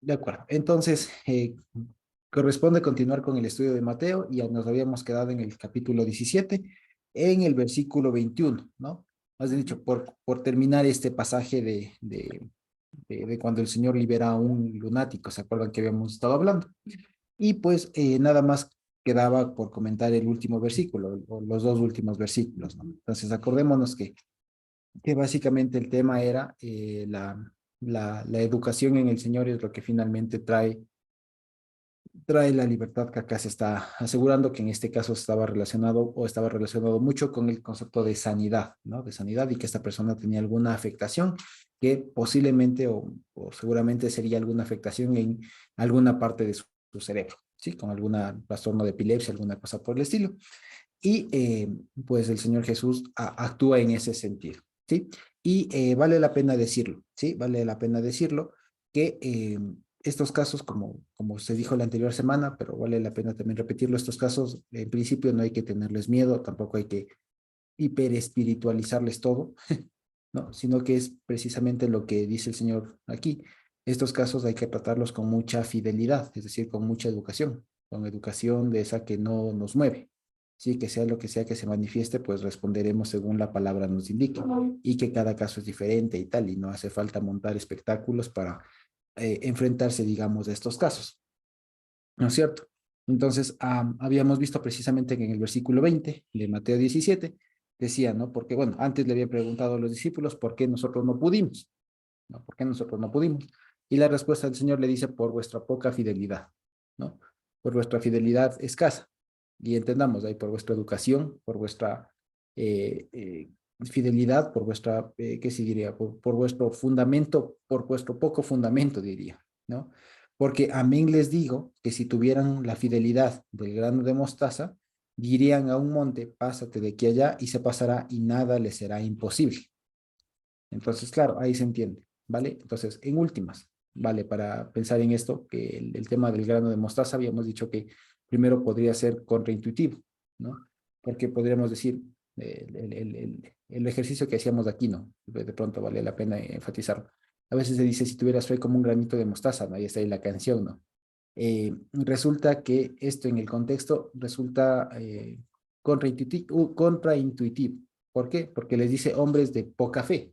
De acuerdo. Entonces, corresponde continuar con el estudio de Mateo y ya nos habíamos quedado en el capítulo 17, en el versículo 21, ¿no? Has dicho, por terminar este pasaje de cuando el Señor libera a un lunático, ¿se acuerdan que habíamos estado hablando? Y pues nada más quedaba por comentar el último versículo, o los dos últimos versículos, ¿no? Entonces, acordémonos que básicamente el tema era la educación en el Señor es lo que finalmente trae la libertad que acá se está asegurando, que en este caso estaba relacionado mucho con el concepto de sanidad, ¿no? De sanidad y que esta persona tenía alguna afectación que posiblemente o seguramente sería alguna afectación en alguna parte de su cerebro, ¿sí? Con alguna trastorno de epilepsia, alguna cosa por el estilo. Y pues el Señor Jesús actúa en ese sentido, ¿sí? Y vale la pena decirlo, ¿sí? Vale la pena decirlo que estos casos, como se dijo la anterior semana, pero vale la pena también repetirlo, estos casos en principio no hay que tenerles miedo, tampoco hay que hiperespiritualizarles todo, ¿no? Sino que es precisamente lo que dice el Señor aquí. Estos casos hay que tratarlos con mucha fidelidad, es decir, con mucha educación, con educación de esa que no nos mueve. Sí, que sea lo que sea que se manifieste, pues responderemos según la palabra nos indique y que cada caso es diferente y tal, y no hace falta montar espectáculos para enfrentarse, digamos, a estos casos, ¿no es cierto? Entonces, habíamos visto precisamente que en el versículo 20 de Mateo 17 decía, ¿no? Porque, bueno, antes le había preguntado a los discípulos por qué nosotros no pudimos, ¿no? ¿Por qué nosotros no pudimos? Y la respuesta del Señor le dice, por vuestra poca fidelidad, ¿no? Por vuestra fidelidad escasa. Y entendamos ahí, por vuestra educación, por vuestra eh, eh, fidelidad, por vuestra, ¿qué se diría? Por vuestro fundamento, por vuestro poco fundamento, diría, ¿no? Porque amén les digo que si tuvieran la fidelidad del grano de mostaza, dirían a un monte, pásate de aquí allá y se pasará y nada les será imposible. Entonces, claro, ahí se entiende, ¿vale? Entonces, en últimas, ¿vale? Para pensar en esto, que el tema del grano de mostaza, habíamos dicho que primero podría ser contraintuitivo, ¿no? Porque podríamos decir, el ejercicio que hacíamos aquí, ¿no? De pronto vale la pena enfatizarlo. A veces se dice, si tuvieras fe como un granito de mostaza, ¿no? Ahí está ahí la canción, ¿no? Resulta que esto en el contexto resulta contraintuitivo. ¿Por qué? Porque les dice hombres de poca fe.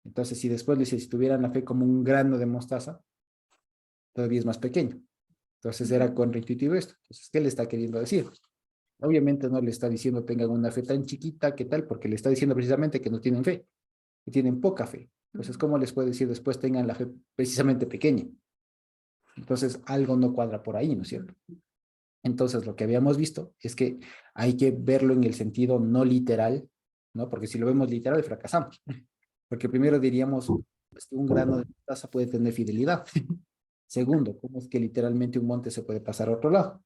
Entonces, si después le dice, si tuvieran la fe como un grano de mostaza, todavía es más pequeño. Entonces era contraintuitivo esto. Entonces, ¿qué le está queriendo decir? Obviamente no le está diciendo tengan una fe tan chiquita, ¿qué tal? Porque le está diciendo precisamente que no tienen fe, que tienen poca fe. Entonces, ¿cómo les puede decir después tengan la fe precisamente pequeña? Entonces, algo no cuadra por ahí, ¿no es cierto? Entonces, lo que habíamos visto es que hay que verlo en el sentido no literal, ¿no? Porque si lo vemos literal, fracasamos. Porque primero diríamos, pues, que un grano de mostaza puede tener fidelidad. Segundo, ¿cómo es que literalmente un monte se puede pasar a otro lado?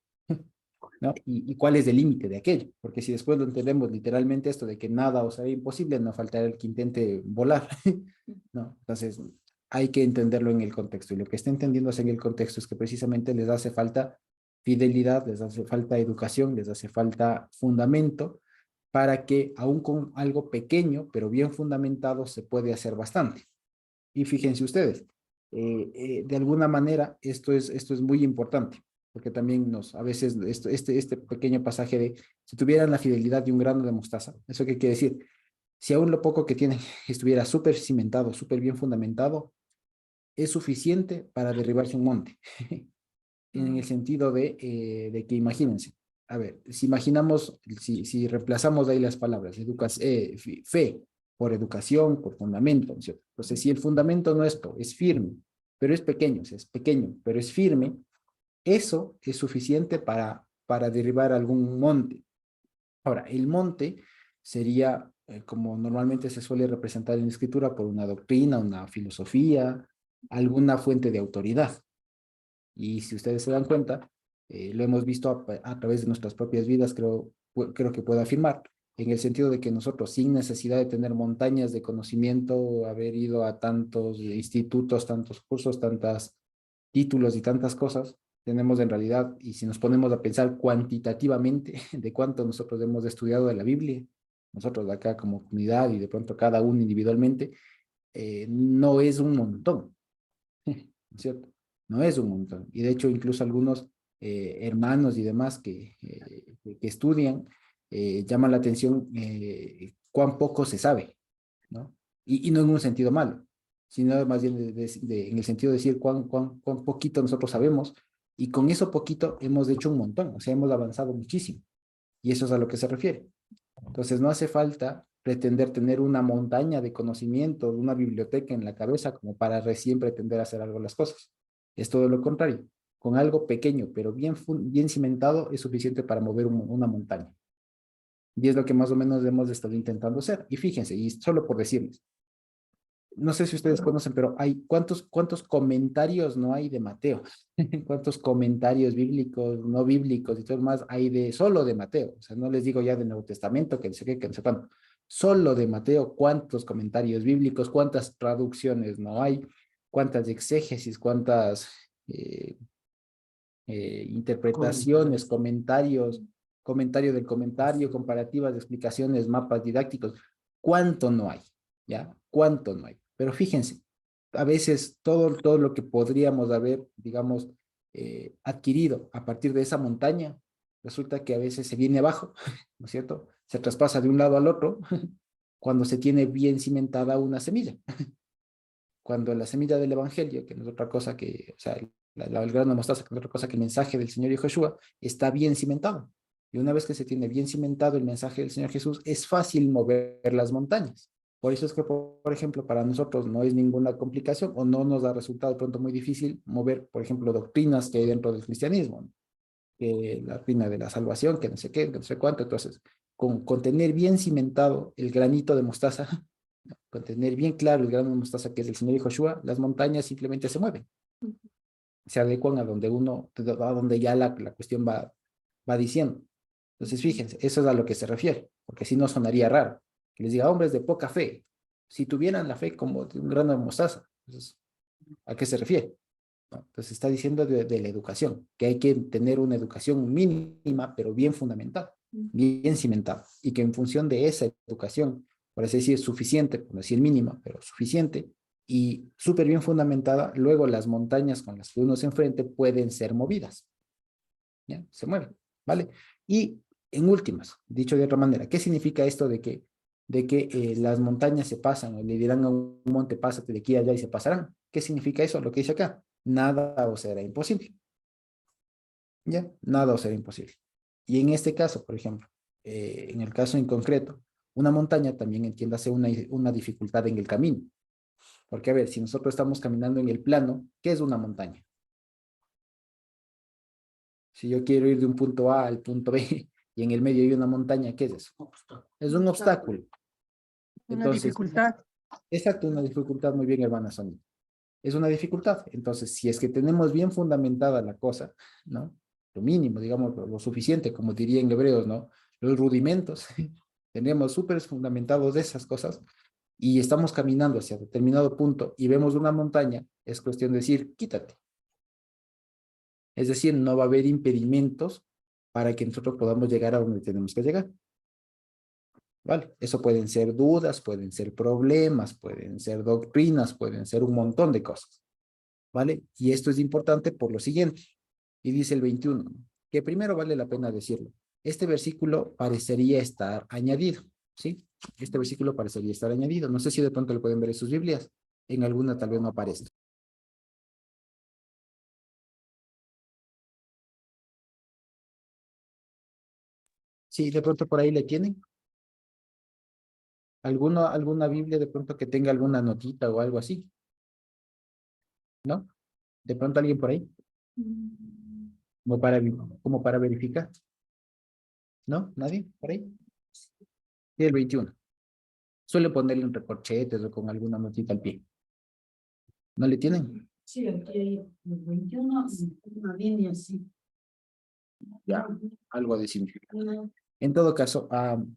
¿No? ¿Y cuál es el límite de aquello? Porque si después lo entendemos literalmente esto de que nada os será imposible, no faltará el que intente volar, ¿no? Entonces, hay que entenderlo en el contexto. Y lo que está entendiéndose en el contexto es que precisamente les hace falta fidelidad, les hace falta educación, les hace falta fundamento para que aún con algo pequeño, pero bien fundamentado, se puede hacer bastante. Y fíjense ustedes, de alguna manera esto es muy importante, porque también a veces este pequeño pasaje de, si tuvieran la fidelidad de un grano de mostaza, ¿eso qué quiere decir? Si aún lo poco que tienen estuviera súper cimentado, súper bien fundamentado, es suficiente para derribarse un monte, en el sentido de que imagínense, a ver, si imaginamos, si reemplazamos ahí las palabras, fe por educación, por fundamento, ¿no es cierto? Entonces, si el fundamento nuestro es firme, pero es pequeño, o sea, es pequeño, pero es firme, eso es suficiente para derribar algún monte. Ahora, el monte sería, como normalmente se suele representar en la escritura, por una doctrina, una filosofía, alguna fuente de autoridad. Y si ustedes se dan cuenta, lo hemos visto a través de nuestras propias vidas, creo que puedo afirmar, en el sentido de que nosotros, sin necesidad de tener montañas de conocimiento, haber ido a tantos institutos, tantos cursos, tantos títulos y tantas cosas, tenemos en realidad, y si nos ponemos a pensar cuantitativamente de cuánto nosotros hemos estudiado de la Biblia, nosotros acá como comunidad y de pronto cada uno individualmente, no es un montón, ¿no es cierto? no es un montón. Y de hecho, incluso algunos hermanos y demás que estudian llaman la atención cuán poco se sabe, ¿no? Y no en un sentido malo, sino más bien en el sentido de decir cuán poquito nosotros sabemos, y con eso poquito hemos hecho un montón, o sea, hemos avanzado muchísimo, y eso es a lo que se refiere. Entonces, no hace falta pretender tener una montaña de conocimiento, una biblioteca en la cabeza como para recién pretender hacer algo las cosas. Es todo lo contrario. Con algo pequeño, pero bien cimentado, es suficiente para mover una montaña. Y es lo que más o menos hemos estado intentando hacer. Y fíjense, y solo por decirles, no sé si ustedes conocen, pero hay cuántos comentarios no hay de Mateo, cuántos comentarios bíblicos, no bíblicos y todo más hay de solo de Mateo. O sea, no les digo ya del Nuevo Testamento, que no sé qué, que no sé cuánto. Solo de Mateo, cuántos comentarios bíblicos, cuántas traducciones no hay, cuántas exégesis, cuántas interpretaciones, comentarios, comentario del comentario, comparativas de explicaciones, mapas didácticos. ¿Cuánto no hay? ¿Ya? ¿Cuánto no hay? Pero fíjense, a veces todo lo que podríamos haber, digamos, adquirido a partir de esa montaña, resulta que a veces se viene abajo, ¿no es cierto? Se traspasa de un lado al otro cuando se tiene bien cimentada una semilla. Cuando la semilla del evangelio, que no es otra cosa que, o sea, el grano de mostaza, que no es otra cosa que el mensaje del Señor Yeshua, está bien cimentado. Y una vez que se tiene bien cimentado el mensaje del Señor Jesús, es fácil mover las montañas. Por eso es que, por ejemplo, para nosotros no es ninguna complicación o no nos da resultado de pronto muy difícil mover, por ejemplo, doctrinas que hay dentro del cristianismo, ¿no? Que la doctrina de la salvación, que no sé qué, que no sé cuánto. Entonces, con tener bien cimentado el granito de mostaza, con tener bien claro el grano de mostaza que es el Señor Joshua, las montañas simplemente se mueven, se adecuan a donde a donde ya la cuestión va diciendo. Entonces, fíjense, eso es a lo que se refiere, porque si no sonaría raro. Que les diga, hombres de poca fe, si tuvieran la fe como de un grano de mostaza, entonces, ¿a qué se refiere? ¿No? Entonces está diciendo de la educación, que hay que tener una educación mínima, pero bien fundamentada, bien cimentada, y que en función de esa educación, por así decir, suficiente, por decir mínima, pero suficiente, y súper bien fundamentada, luego las montañas con las que uno se enfrente pueden ser movidas, ¿ya? Se mueven, ¿vale? Y en últimas, dicho de otra manera, ¿qué significa esto de que las montañas se pasan o le dirán a un monte, pásate de aquí a allá y se pasarán? ¿Qué significa eso? Lo que dice acá, nada os será imposible, ¿ya? Nada os será imposible. Y en este caso, por ejemplo, en el caso en concreto, una montaña también entiéndase una dificultad en el camino. Porque, a ver, si nosotros estamos caminando en el plano, ¿qué es una montaña? Si yo quiero ir de un punto A al punto B y en el medio hay una montaña, ¿qué es eso? Es un obstáculo. Una Entonces, dificultad. exacto, una dificultad, muy bien, hermana Sonia. Es una dificultad. Entonces, si es que tenemos bien fundamentada la cosa, ¿no? Lo mínimo, digamos, lo suficiente, como diría en hebreos, ¿no? Los rudimentos, tenemos súper fundamentados de esas cosas y estamos caminando hacia determinado punto y vemos una montaña, es cuestión de decir, quítate. Es decir, no va a haber impedimentos para que nosotros podamos llegar a donde tenemos que llegar. ¿Vale? Eso pueden ser dudas, pueden ser problemas, pueden ser doctrinas, pueden ser un montón de cosas. ¿Vale? Y esto es importante por lo siguiente. Y dice el 21, que primero vale la pena decirlo. Este versículo parecería estar añadido, ¿sí? Este versículo parecería estar añadido. No sé si de pronto lo pueden ver en sus Biblias. En alguna tal vez no aparezca. Sí, de pronto por ahí le tienen. ¿Alguna Biblia de pronto que tenga alguna notita o algo así? ¿No? De pronto alguien por ahí, como para verificar. ¿No? ¿Nadie por ahí? Sí, el 21. Suele ponerle un recorchetes o con alguna notita al pie. ¿No le tienen? Sí, aquí hay el 21 y una línea así. Ya, algo de significado. En todo caso,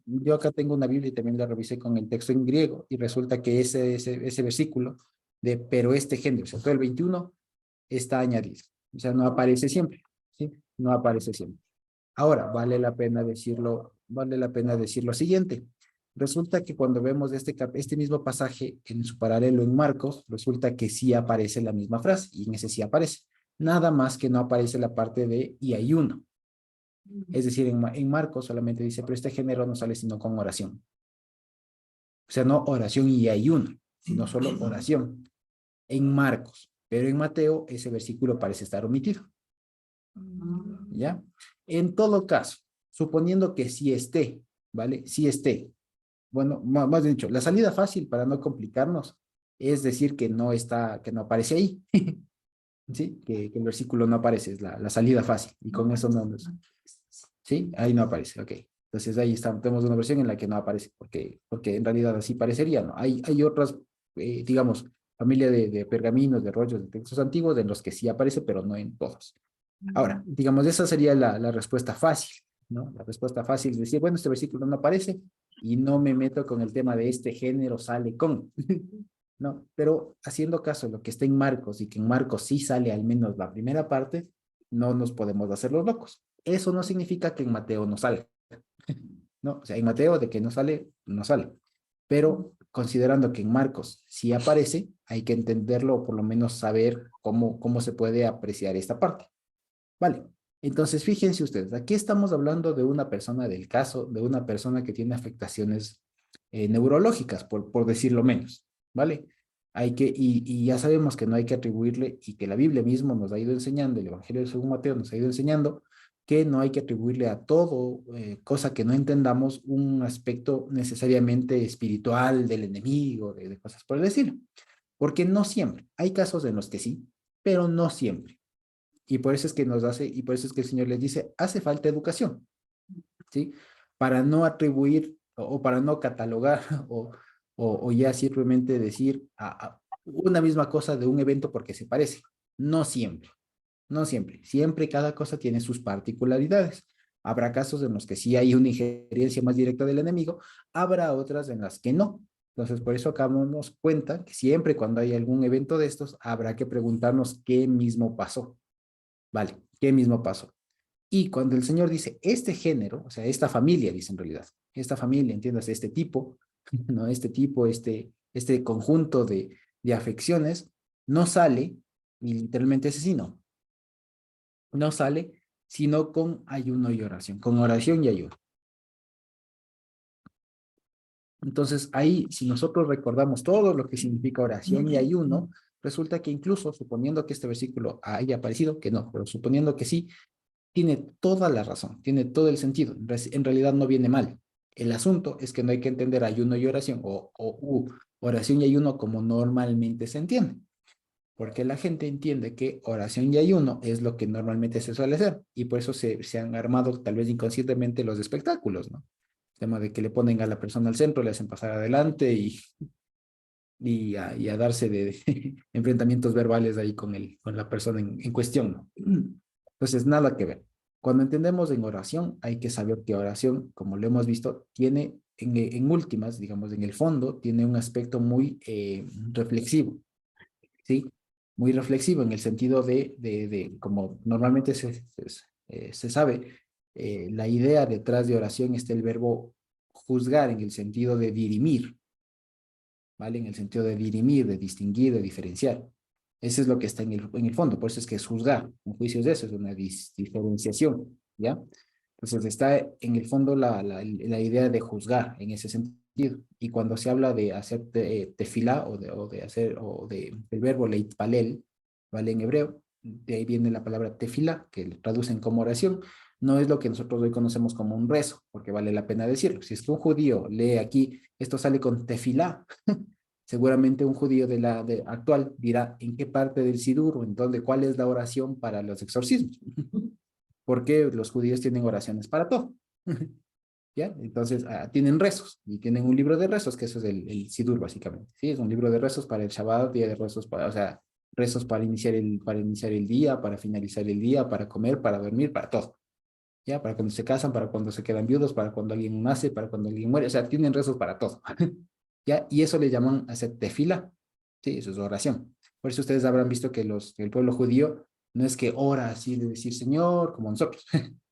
yo acá tengo una Biblia y también la revisé con el texto en griego y resulta que ese versículo de pero este género, o sea, todo el 21 está añadido. O sea, no aparece siempre, ¿sí? No aparece siempre. Ahora, vale la pena decir lo siguiente. Resulta que cuando vemos este mismo pasaje en su paralelo en Marcos, resulta que sí aparece la misma frase y en ese sí aparece. nada más que no aparece la parte de y ayuno. Es decir, en Marcos solamente dice, pero este género no sale sino con oración. O sea, no oración y ayuno, sino solo oración. En Marcos, pero en Mateo ese versículo parece estar omitido. ¿Ya? En todo caso, suponiendo que sí esté, ¿vale? Sí esté. Bueno, más bien dicho, la salida fácil para no complicarnos es decir que no está, que no aparece ahí. ¿Sí? Que el versículo no aparece, es la salida fácil. Y con eso no nos... ¿Sí? Ahí no aparece, ok. Entonces ahí está, tenemos una versión en la que no aparece, porque en realidad así parecería, ¿no? Hay otras, digamos, familia de pergaminos, de rollos, de textos antiguos, en los que sí aparece, pero no en todos. Ahora, digamos, esa sería la respuesta fácil, ¿no? La respuesta fácil es decir, bueno, este versículo no aparece y no me meto con el tema de este género sale con, ¿no? Pero haciendo caso a lo que está en Marcos y que en Marcos sí sale al menos la primera parte, no nos podemos hacer los locos. Eso no significa que en Mateo no salga, ¿no? O sea, en Mateo de que no sale, no sale. Pero considerando que en Marcos sí aparece, hay que entenderlo o por lo menos saber cómo se puede apreciar esta parte. Vale, entonces fíjense ustedes, aquí estamos hablando de una persona del caso, de una persona que tiene afectaciones neurológicas, por decirlo menos, ¿vale? Y ya sabemos que no hay que atribuirle, y que la Biblia mismo nos ha ido enseñando, el Evangelio de según Mateo nos ha ido enseñando, que no hay que atribuirle a todo, cosa que no entendamos, un aspecto necesariamente espiritual del enemigo, de cosas por el estilo. Porque no siempre, hay casos en los que sí, pero no siempre. Y por eso es que nos hace, y por eso es que el Señor les dice, hace falta educación, ¿sí? Para no atribuir o para no catalogar o ya simplemente decir una misma cosa de un evento porque se parece. No siempre, no siempre. Siempre cada cosa tiene sus particularidades. Habrá casos en los que sí hay una injerencia más directa del enemigo, habrá otras en las que no. Entonces, por eso acá nos cuenta que siempre cuando hay algún evento de estos, habrá que preguntarnos qué mismo pasó. Vale, ¿qué mismo pasó? Y cuando el Señor dice este género, o sea, esta familia, dice en realidad, esta familia, entiendas, este tipo, ¿no? Este tipo, este conjunto de afecciones, no sale, y literalmente ese sí, no sale, sino con ayuno y oración, con oración y ayuno. Entonces, ahí, si nosotros recordamos todo lo que significa oración y ayuno, resulta que incluso, suponiendo que este versículo haya aparecido, que no, pero suponiendo que sí, tiene toda la razón, tiene todo el sentido. En realidad no viene mal. El asunto es que no hay que entender ayuno y oración oración y ayuno como normalmente se entiende. Porque la gente entiende que oración y ayuno es lo que normalmente se suele hacer. Y por eso se han armado tal vez inconscientemente los espectáculos, ¿no? El tema de que le ponen a la persona al centro, le hacen pasar adelante y a darse de enfrentamientos verbales ahí con la persona en cuestión, ¿no? Entonces, nada que ver. Cuando entendemos en oración, hay que saber que oración, como lo hemos visto, tiene en últimas, digamos, en el fondo, tiene un aspecto muy reflexivo, ¿sí? Muy reflexivo en el sentido como normalmente se sabe, la idea detrás de oración está el verbo juzgar en el sentido de dirimir, ¿vale? En el sentido de dirimir, de distinguir, de diferenciar. Eso es lo que está en el fondo, por eso es que es juzgar. Un juicio es eso, es una diferenciación, ¿ya? Entonces está en el fondo la idea de juzgar en ese sentido. Y cuando se habla de hacer tefilá del verbo leitpalel, ¿vale? En hebreo, de ahí viene la palabra tefilá, que traducen como oración. No es lo que nosotros hoy conocemos como un rezo, porque vale la pena decirlo. Si es que un judío lee aquí, esto sale con tefilá, seguramente un judío actual dirá en qué parte del Sidur o en dónde, cuál es la oración para los exorcismos. Porque los judíos tienen oraciones para todo. ¿Ya? Entonces, tienen rezos y tienen un libro de rezos, que eso es el Sidur, básicamente. ¿Sí? Es un libro de rezos para el Shabbat, día de rezos para, o sea, rezos para iniciar el día, para finalizar el día, para comer, para dormir, para todo. ¿Ya? Para cuando se casan, para cuando se quedan viudos, para cuando alguien nace, para cuando alguien muere. O sea, tienen rezos para todo. ¿Ya? Y eso le llaman hacer tefila. Sí, eso es oración. Por eso ustedes habrán visto que el pueblo judío no es que ora así de decir Señor, como nosotros,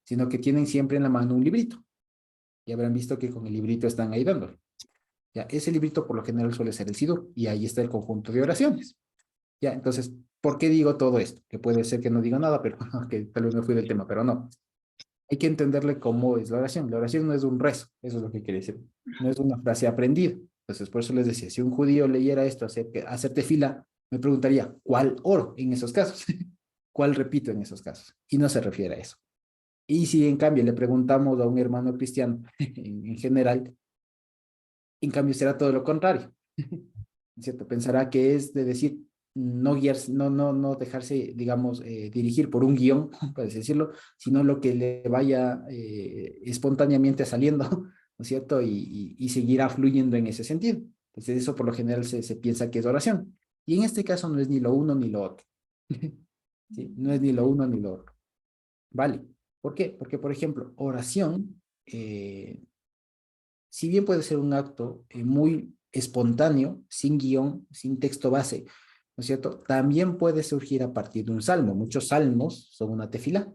sino que tienen siempre en la mano un librito. Y habrán visto que con el librito están ahí dándolo. Ya, ese librito por lo general suele ser el Sidur, y ahí está el conjunto de oraciones. Ya, entonces, ¿Por qué digo todo esto? Que puede ser que no diga nada, pero que tal vez me fui del tema, pero no. Hay que entenderle cómo es la oración. La oración no es un rezo, eso es lo que quiere decir. No es una frase aprendida. Entonces, por eso les decía, si un judío leyera esto, hacer tefila, me preguntaría, ¿cuál oro en esos casos? ¿Cuál repito en esos casos? Y no se refiere a eso. Y si en cambio le preguntamos a un hermano cristiano en general, en cambio será todo lo contrario. ¿Cierto? Pensará que es de decir, no guiarse, no dejarse, digamos, dirigir por un guión, por así decirlo, sino lo que le vaya espontáneamente saliendo, ¿no es cierto? Y seguirá fluyendo en ese sentido. Entonces eso por lo general se piensa que es oración. Y en este caso no es ni lo uno ni lo otro. ¿Sí? No es ni lo uno ni lo otro. ¿Vale? ¿Por qué? Porque, por ejemplo, oración, si bien puede ser un acto muy espontáneo, sin guión, sin texto base, ¿no es cierto? También puede surgir a partir de un salmo. Muchos salmos son una tefilá,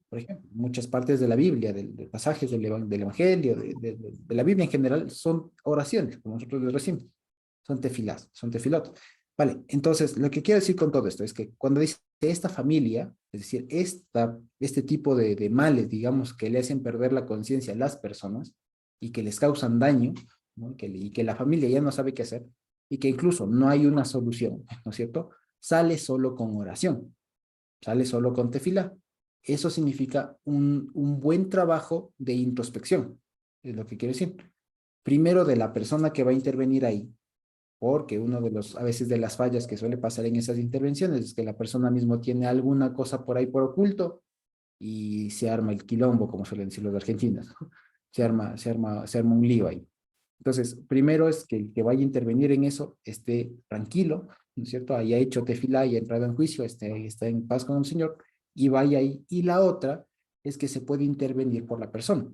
por ejemplo. Muchas partes de la Biblia, de pasajes del Evangelio, de la Biblia en general, son oraciones, como nosotros les decimos. Son tefilás, son tefilot. Vale, entonces lo que quiero decir con todo esto es que cuando dice esta familia, es decir, este tipo de males, digamos, que le hacen perder la conciencia a las personas y que les causan daño, ¿no? Y que la familia ya no sabe qué hacer y que incluso no hay una solución, ¿no es cierto? Sale solo con oración, sale solo con tefilá. Eso significa un buen trabajo de introspección, es lo que quiero decir. Primero de la persona que va a intervenir ahí, porque uno de los, a veces de las fallas que suele pasar en esas intervenciones es que la persona mismo tiene alguna cosa por ahí por oculto y se arma el quilombo, como suelen decir los argentinos, ¿no? Se arma un lío ahí. Entonces, primero es que el que vaya a intervenir en eso esté tranquilo, ¿no es cierto? Haya hecho tefilá y entrado en juicio, esté en paz con el Señor y vaya ahí. Y la otra es que se puede intervenir por la persona.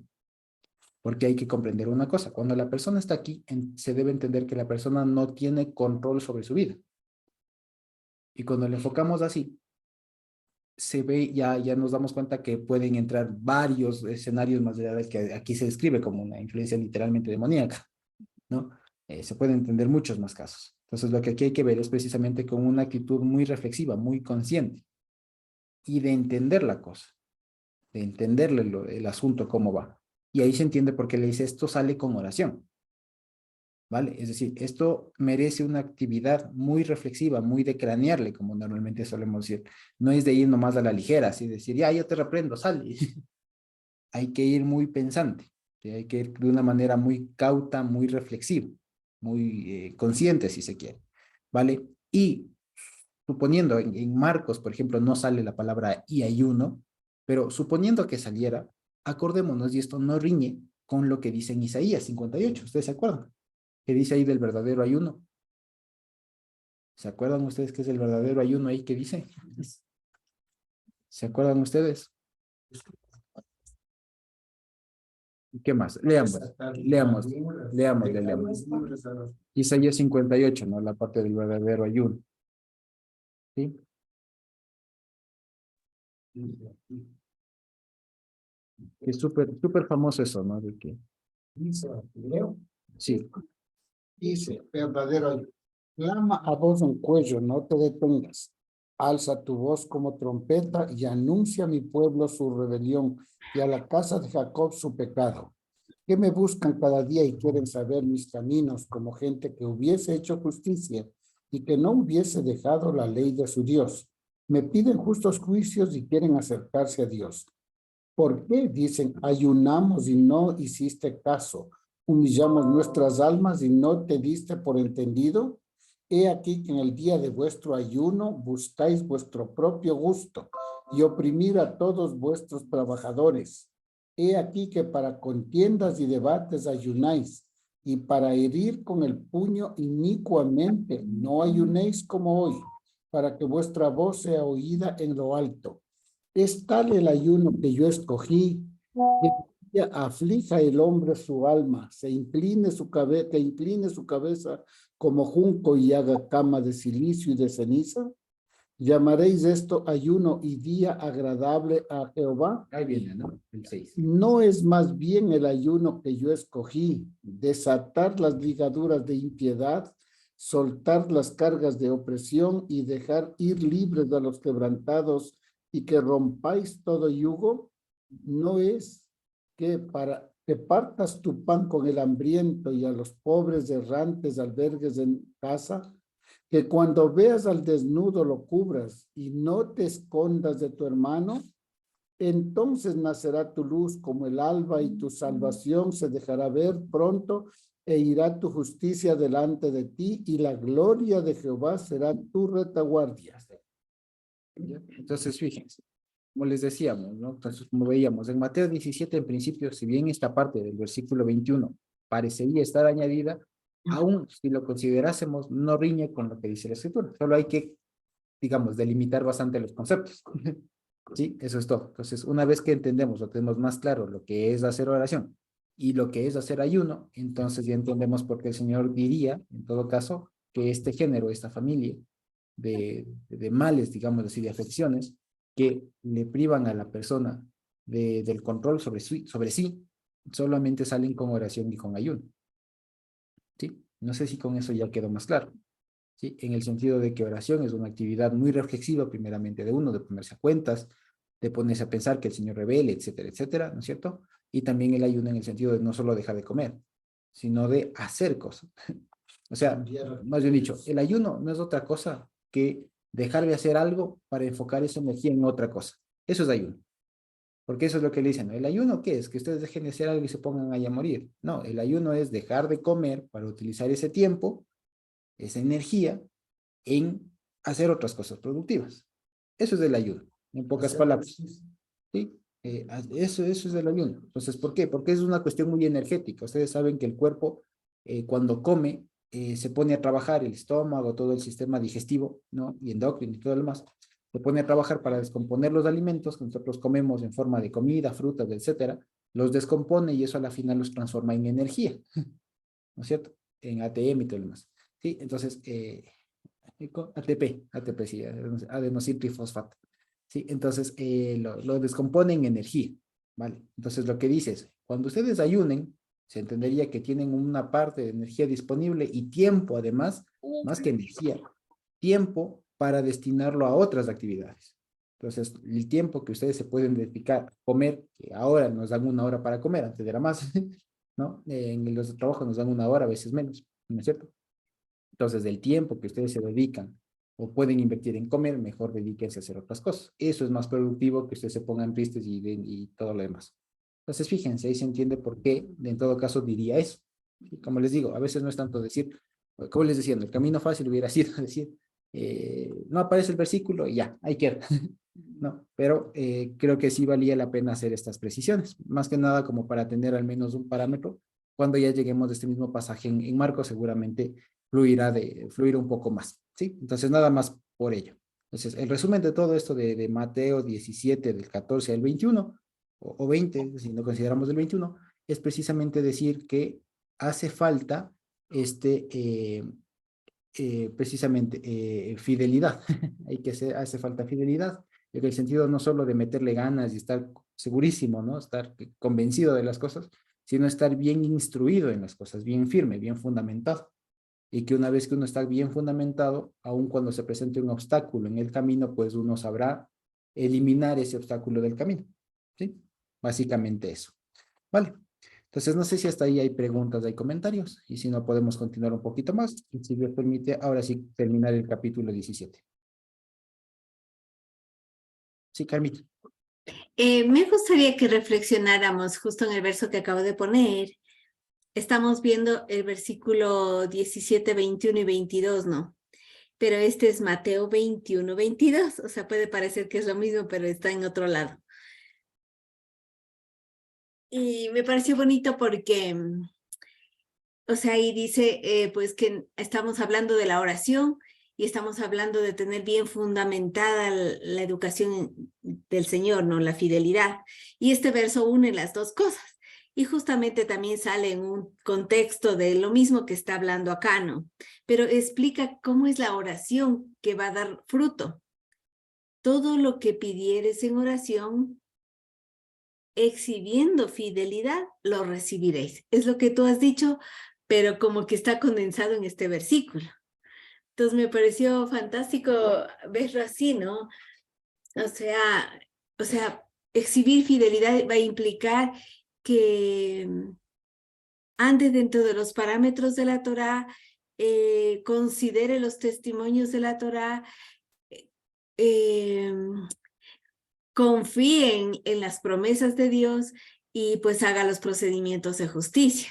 Porque hay que comprender una cosa, cuando la persona está aquí, se debe entender que la persona no tiene control sobre su vida. Y cuando le enfocamos así, se ve, ya nos damos cuenta que pueden entrar varios escenarios más allá del que aquí se describe como una influencia literalmente demoníaca, ¿no? Se pueden entender muchos más casos. Entonces, lo que aquí hay que ver es precisamente con una actitud muy reflexiva, muy consciente, y de entender la cosa, de entenderle el asunto, cómo va. Y ahí se entiende por qué le dice, esto sale con oración. ¿Vale? Es decir, esto merece una actividad muy reflexiva, muy de cranearle, como normalmente solemos decir. No es de ir nomás a la ligera, así decir, ya, yo te reprendo, sal. Hay que ir muy pensante, ¿sí? Hay que ir de una manera muy cauta, muy reflexiva, muy consciente, si se quiere, ¿vale? Y suponiendo en Marcos, por ejemplo, no sale la palabra y ayuno, pero suponiendo que saliera, acordémonos, y esto no riñe con lo que dice en Isaías 58, ¿ustedes se acuerdan? ¿Qué dice ahí del verdadero ayuno? ¿Se acuerdan ustedes qué es el verdadero ayuno ahí que dice? ¿Se acuerdan ustedes? ¿Qué más? Leamos. Isaías 58, ¿no? La parte del verdadero ayuno. ¿Sí? Es súper famoso eso, ¿no? De que, sí, Dice, verdadero ayuno. Clama a voz en cuello, no te detengas. Alza tu voz como trompeta y anuncia a mi pueblo su rebelión y a la casa de Jacob su pecado. Que me buscan cada día y quieren saber mis caminos como gente que hubiese hecho justicia y que no hubiese dejado la ley de su Dios. Me piden justos juicios y quieren acercarse a Dios. ¿Por qué? Dicen, ayunamos y no hiciste caso. Humillamos nuestras almas y no te diste por entendido. He aquí que en el día de vuestro ayuno buscáis vuestro propio gusto y oprimir a todos vuestros trabajadores. He aquí que para contiendas y debates ayunáis y para herir con el puño inicuamente no ayunéis como hoy, para que vuestra voz sea oída en lo alto. Es tal el ayuno que yo escogí, que aflija el hombre su alma, que incline su cabeza como junco y haga cama de silicio y de ceniza. ¿Llamaréis esto ayuno y día agradable a Jehová? ahí viene, ¿no? El 6. No es más bien el ayuno que yo escogí, desatar las ligaduras de impiedad, soltar las cargas de opresión y dejar ir libres a los quebrantados y que rompáis todo yugo, no es que para que partas tu pan con el hambriento y a los pobres errantes albergues en casa, que cuando veas al desnudo lo cubras y no te escondas de tu hermano, entonces nacerá tu luz como el alba y tu salvación se dejará ver pronto e irá tu justicia delante de ti y la gloria de Jehová será tu retaguardia. ¿Ya? Entonces, fíjense, como les decíamos, ¿no? Entonces, como veíamos, en Mateo 17, en principio, si bien esta parte del versículo 21 parecería estar añadida, aún si lo considerásemos, no riñe con lo que dice la Escritura. Solo hay que, digamos, delimitar bastante los conceptos. Sí, eso es todo. Entonces, una vez que entendemos o tenemos más claro lo que es hacer oración y lo que es hacer ayuno, entonces ya entendemos por qué el Señor diría, en todo caso, que este género, esta familia de males, digamos así, de afecciones, que le privan a la persona del control sobre sí, solamente salen con oración y con ayuno. ¿Sí? No sé si con eso ya quedó más claro. ¿Sí? En el sentido de que oración es una actividad muy reflexiva, primeramente de uno, de ponerse a cuentas, de ponerse a pensar que el Señor revele, etcétera, etcétera, ¿no es cierto? Y también el ayuno en el sentido de no solo dejar de comer, sino de hacer cosas. O sea, más bien dicho, el ayuno no es otra cosa que dejar de hacer algo para enfocar esa energía en otra cosa. Eso es ayuno. Porque eso es lo que le dicen, ¿no? ¿El ayuno qué es? Que ustedes dejen de hacer algo y se pongan ahí a morir. No, el ayuno es dejar de comer para utilizar ese tiempo, esa energía, en hacer otras cosas productivas. Eso es el ayuno, en pocas palabras. ¿Sí? Eso es el ayuno. Entonces, ¿por qué? Porque es una cuestión muy energética. Ustedes saben que el cuerpo, cuando come, se pone a trabajar el estómago, todo el sistema digestivo, ¿no? Y endocrino y todo lo demás. Se pone a trabajar para descomponer los alimentos que nosotros comemos en forma de comida, frutas, etcétera. Los descompone y eso a la final los transforma en energía, ¿no es cierto? En ATM y todo lo demás. ¿Sí? Entonces, ATP, sí, adenosine-trifosfato. Sí, entonces lo descompone en energía, ¿vale? Entonces lo que dice es, cuando ustedes ayunen, se entendería que tienen una parte de energía disponible y tiempo además, más que energía, tiempo para destinarlo a otras actividades. Entonces, el tiempo que ustedes se pueden dedicar a comer, que ahora nos dan una hora para comer, antes era más, ¿no? En los trabajos nos dan una hora, a veces menos, ¿no es cierto? Entonces, del tiempo que ustedes se dedican o pueden invertir en comer, mejor dedíquense a hacer otras cosas. Eso es más productivo que ustedes se pongan tristes y todo lo demás. Entonces, fíjense, ahí se entiende por qué, en todo caso, diría eso. Como les digo, a veces no es tanto decir, como les decía, el camino fácil hubiera sido decir, no aparece el versículo y ya, ahí queda. No, pero creo que sí valía la pena hacer estas precisiones, más que nada como para tener al menos un parámetro. Cuando ya lleguemos de este mismo pasaje en Marcos, seguramente fluir un poco más, ¿sí? Entonces, nada más por ello. Entonces, el resumen de todo esto de Mateo 17, del 14 al 21, o 20, si no consideramos el 21, es precisamente decir que hace falta precisamente fidelidad. Hace falta fidelidad, en el sentido no solo de meterle ganas y estar segurísimo, ¿no? Estar convencido de las cosas, sino estar bien instruido en las cosas, bien firme, bien fundamentado. Y que una vez que uno está bien fundamentado, aun cuando se presente un obstáculo en el camino, pues uno sabrá eliminar ese obstáculo del camino. ¿Sí? Básicamente eso. Vale. Entonces, no sé si hasta ahí hay preguntas, hay comentarios, y si no, podemos continuar un poquito más, y si Dios permite, ahora sí terminar el capítulo 17. Sí, Carmita. Me gustaría que reflexionáramos justo en el verso que acabo de poner. Estamos viendo el versículo 17, 21 y 22, ¿no? Pero este es Mateo 21, 22. O sea, puede parecer que es lo mismo, pero está en otro lado. Y me pareció bonito porque, o sea, ahí dice, pues que estamos hablando de la oración y estamos hablando de tener bien fundamentada la educación del Señor, ¿no? La fidelidad. Y este verso une las dos cosas. Y justamente también sale en un contexto de lo mismo que está hablando acá, ¿no? Pero explica cómo es la oración que va a dar fruto. Todo lo que pidieres en oración, exhibiendo fidelidad, lo recibiréis. Es lo que tú has dicho, pero como que está condensado en este versículo. Entonces me pareció fantástico verlo así, ¿no? O sea, exhibir fidelidad va a implicar que ande dentro de los parámetros de la Torá, considere los testimonios de la Torá, eh, confíe en las promesas de Dios y pues haga los procedimientos de justicia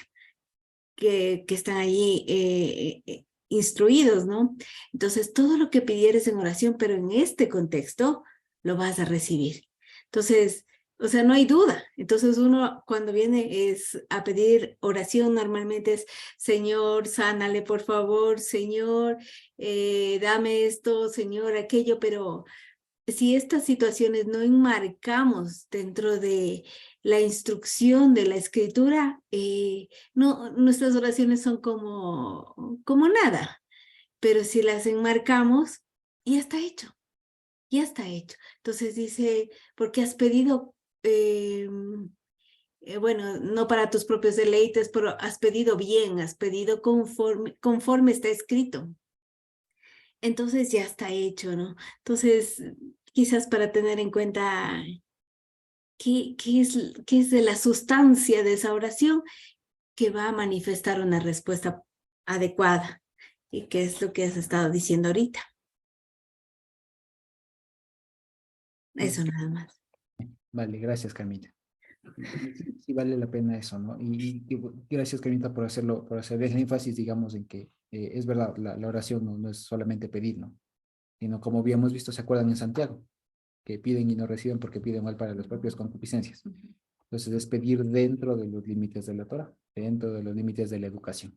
que están allí instruidos, ¿no? Entonces, todo lo que pidieres en oración, pero en este contexto, lo vas a recibir. Entonces, o sea, no hay duda. Entonces, uno cuando viene a pedir oración, normalmente es, Señor, sánale, por favor, Señor, dame esto, Señor, aquello, pero si estas situaciones no enmarcamos dentro de la instrucción de la escritura, no, nuestras oraciones son como nada, pero si las enmarcamos, ya está hecho, ya está hecho. Entonces dice, porque has pedido, bueno, no para tus propios deleites, pero has pedido bien, has pedido conforme está escrito. Entonces ya está hecho, ¿no? Entonces, quizás para tener en cuenta qué es de la sustancia de esa oración que va a manifestar una respuesta adecuada y qué es lo que has estado diciendo ahorita. Eso nada más. Vale, gracias, Camila. Sí vale la pena eso, ¿no? Y gracias, Camila, por hacerlo, por hacer el énfasis, digamos, en que es verdad, la oración no es solamente pedir, ¿no? Sino como habíamos visto, ¿se acuerdan en Santiago? Que piden y no reciben porque piden mal para las propias concupiscencias. Entonces es pedir dentro de los límites de la Torah, dentro de los límites de la educación.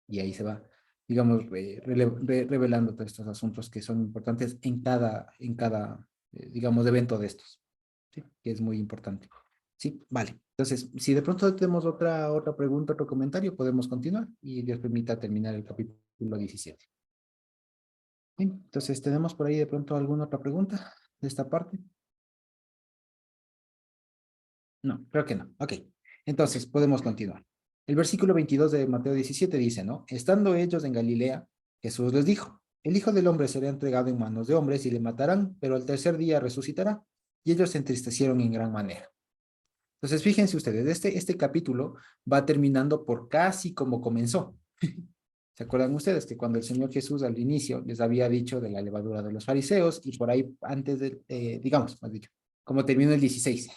Y ahí se va, digamos, revelando todos estos asuntos que son importantes en cada digamos, evento de estos, ¿sí? Que es muy importante. Sí, vale. Entonces, si de pronto tenemos otra pregunta, otro comentario, podemos continuar y Dios permita terminar el capítulo 17. ¿Sí? Entonces, ¿tenemos por ahí de pronto alguna otra pregunta de esta parte? No, creo que no. Ok. Entonces, podemos continuar. El versículo 22 de Mateo 17 dice, ¿no? Estando ellos en Galilea, Jesús les dijo, el Hijo del Hombre será entregado en manos de hombres y le matarán, pero al tercer día resucitará. Y ellos se entristecieron en gran manera. Entonces, fíjense ustedes, este capítulo va terminando por casi como comenzó. ¿Se acuerdan ustedes que cuando el Señor Jesús al inicio les había dicho de la levadura de los fariseos y por ahí antes de, digamos, más dicho, como terminó el 16,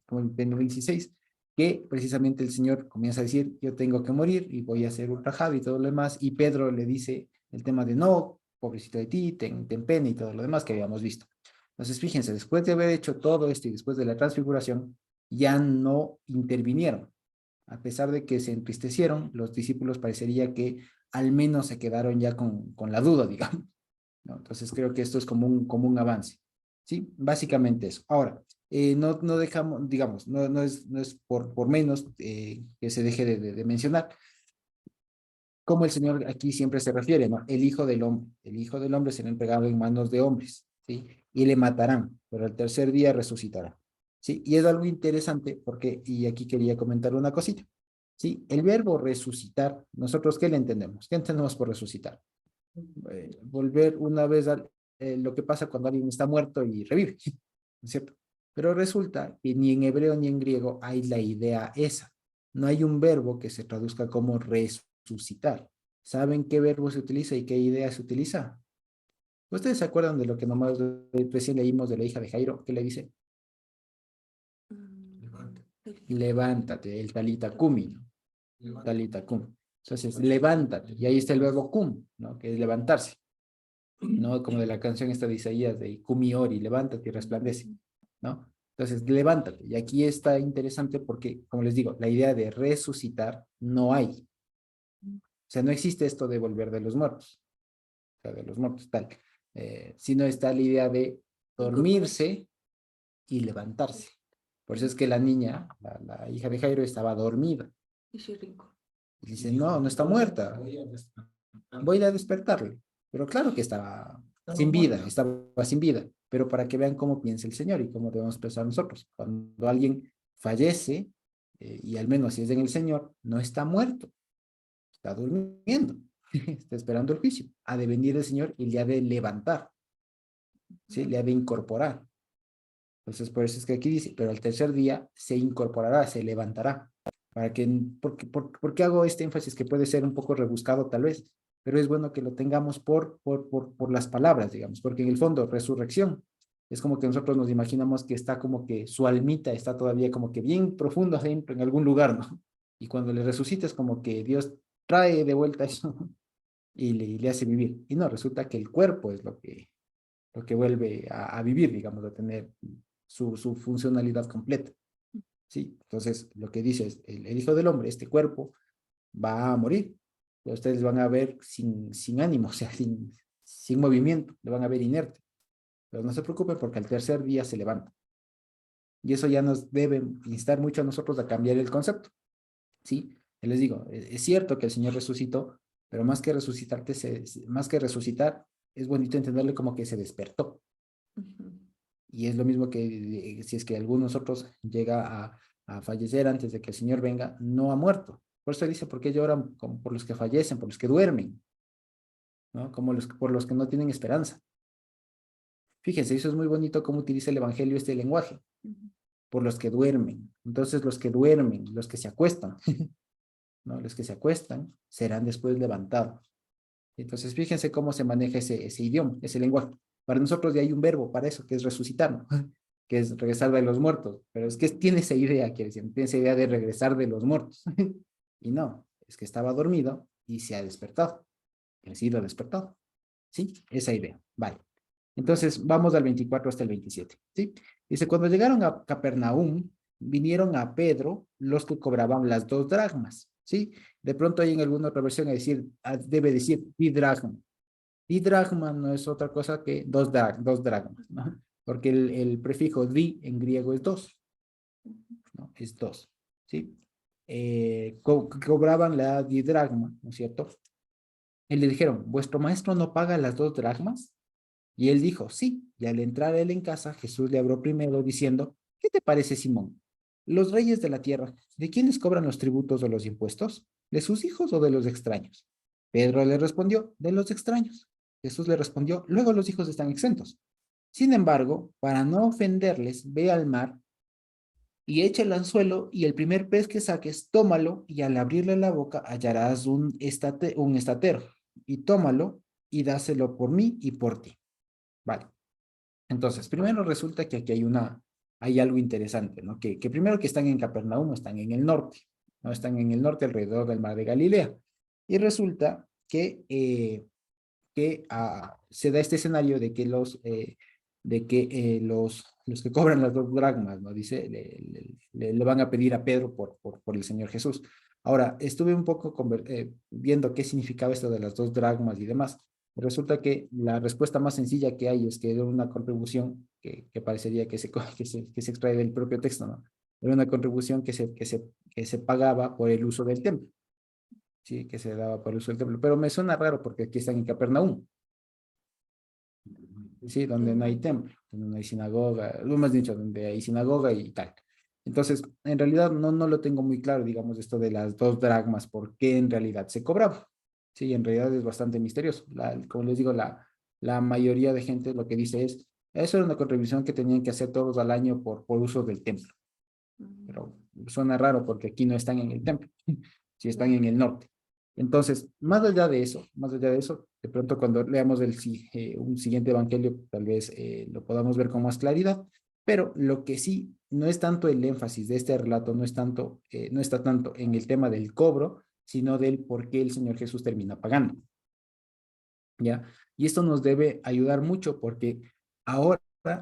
como terminó el 16, que precisamente el Señor comienza a decir, yo tengo que morir y voy a ser ultrajado y todo lo demás, y Pedro le dice el tema de no, pobrecito de ti, ten pena y todo lo demás que habíamos visto. Entonces, fíjense, después de haber hecho todo esto y después de la transfiguración, ya no intervinieron. A pesar de que se entristecieron, los discípulos parecería que al menos se quedaron ya con la duda, digamos, ¿no? Entonces creo que esto es como un avance, ¿sí? Básicamente eso. Ahora, no dejamos, digamos, no es por menos que se deje de mencionar, como el Señor aquí siempre se refiere, ¿no? El Hijo del Hombre será entregado en manos de hombres, ¿sí? Y le matarán, pero el tercer día resucitará, ¿sí? Y es algo interesante porque, y aquí quería comentar una cosita, ¿sí? El verbo resucitar, ¿nosotros qué le entendemos? ¿Qué entendemos por resucitar? Volver una vez a lo que pasa cuando alguien está muerto y revive, ¿no es cierto? Pero resulta que ni en hebreo ni en griego hay la idea esa. No hay un verbo que se traduzca como resucitar. ¿Saben qué verbo se utiliza y qué idea se utiliza? ¿Ustedes se acuerdan de lo que nomás recién leímos de la hija de Jairo? ¿Qué le dice? Levántate, el talita cumi, ¿no? Talita cum. Entonces, levántate. Y ahí está el verbo cum, ¿no? Que es levantarse, ¿no? Como de la canción esta de Isaías, de cumi ori, levántate y resplandece, ¿no? Entonces, levántate. Y aquí está interesante porque, como les digo, la idea de resucitar no hay. O sea, no existe esto de volver de los muertos, o sea, de los muertos, tal. Sino está la idea de dormirse y levantarse. Por eso es que la niña, la hija de Jairo, estaba dormida. Y dice, no, no está muerta. Voy a ir a despertarle. Pero claro que estaba sin vida, estaba sin vida. Pero para que vean cómo piensa el Señor y cómo debemos pensar nosotros. Cuando alguien fallece, y al menos si es en el Señor, no está muerto, está durmiendo. está esperando el juicio. Ha de venir el Señor y le ha de levantar, ¿sí? Le ha de incorporar. Entonces, por eso es que aquí dice, pero al tercer día se incorporará, se levantará. Para que, ¿por qué hago este énfasis que puede ser un poco rebuscado tal vez? Pero es bueno que lo tengamos por las palabras, digamos, porque en el fondo, resurrección, es como que nosotros nos imaginamos que está como que su almita está todavía como que bien profundo adentro en algún lugar, ¿no? Y cuando le resucita es como que Dios trae de vuelta eso y le hace vivir. Y no, resulta que el cuerpo es lo que vuelve a vivir, digamos, a tener su funcionalidad completa. ¿Sí? Entonces, lo que dice es, el Hijo del Hombre, este cuerpo, va a morir. Ustedes van a ver sin ánimo, o sea, sin movimiento, le van a ver inerte. Pero no se preocupen porque al tercer día se levanta. Y eso ya nos debe instar mucho a nosotros a cambiar el concepto. ¿Sí? Y les digo, es cierto que el Señor resucitó, pero más que más que resucitar, es bonito entenderle como que se despertó. Y es lo mismo que si es que alguno de nosotros llega a fallecer antes de que el Señor venga, no ha muerto. Por eso dice, ¿por qué lloran como por los que fallecen, por los que duermen? ¿No? Como por los que no tienen esperanza. Fíjense, eso es muy bonito cómo utiliza el Evangelio este lenguaje. Por los que duermen. Entonces, los que duermen, los que se acuestan, ¿no? Los que se acuestan serán después levantados. Entonces, fíjense cómo se maneja ese idioma, ese lenguaje. Para nosotros ya hay un verbo para eso, que es resucitar, ¿no? Que es regresar de los muertos. Pero es que tiene esa idea, quiere decir, tiene esa idea de regresar de los muertos. Y no, es que estaba dormido y se ha despertado. Ha sido despertado. ¿Sí? Esa idea. Vale. Entonces, vamos al 24 hasta el 27. ¿Sí? Dice, cuando llegaron a Capernaum, vinieron a Pedro los que cobraban las 2 dracmas. ¿Sí? De pronto hay en alguna otra versión debe decir didracma. Didracma no es otra cosa que dos dracmas, ¿no? Porque el prefijo di en griego es dos, ¿no? Es dos, ¿sí? Cobraban la didracma, ¿no es cierto? Y le dijeron, ¿vuestro maestro no paga las 2 dracmas? Y él dijo, sí. Y al entrar él en casa, Jesús le habló primero diciendo, ¿qué te parece, Simón? Los reyes de la tierra, ¿de quiénes cobran los tributos o los impuestos? ¿De sus hijos o de los extraños? Pedro le respondió, de los extraños. Jesús le respondió, luego los hijos están exentos. Sin embargo, para no ofenderles, ve al mar y echa el anzuelo y el primer pez que saques, tómalo y al abrirle la boca hallarás un estatero y tómalo y dáselo por mí y por ti. Vale. Entonces, primero resulta que aquí hay algo interesante, ¿no? Que primero que están en Capernaum, están en el norte, ¿no? Están en el norte alrededor del mar de Galilea. Y resulta que se da este escenario de que los que cobran las 2 dracmas, ¿no? Dice, le van a pedir a Pedro por el Señor Jesús. Ahora, estuve un poco viendo qué significaba esto de las 2 dracmas y demás. Resulta que la respuesta más sencilla que hay es que era una contribución que parecería que se extrae del propio texto, ¿no? Era una contribución que se pagaba por el uso del templo. Sí, que se daba por el uso del templo. Pero me suena raro porque aquí están en Capernaum, ¿sí? Donde no hay templo, donde no hay sinagoga, lo más dicho, donde hay sinagoga y tal. Entonces, en realidad no lo tengo muy claro, digamos, esto de las 2 dracmas, por qué en realidad se cobraba. Sí, en realidad es bastante misterioso. Como les digo, la mayoría de gente lo que dice es, eso era una contribución que tenían que hacer todos al año por uso del templo. Pero suena raro porque aquí no están en el templo, sí están en el norte. Entonces, más allá de eso, de pronto cuando leamos un siguiente evangelio, tal vez lo podamos ver con más claridad, pero lo que sí no es tanto el énfasis de este relato, no está tanto en el tema del cobro, sino del por qué el Señor Jesús termina pagando. ¿Ya? Y esto nos debe ayudar mucho porque ahora,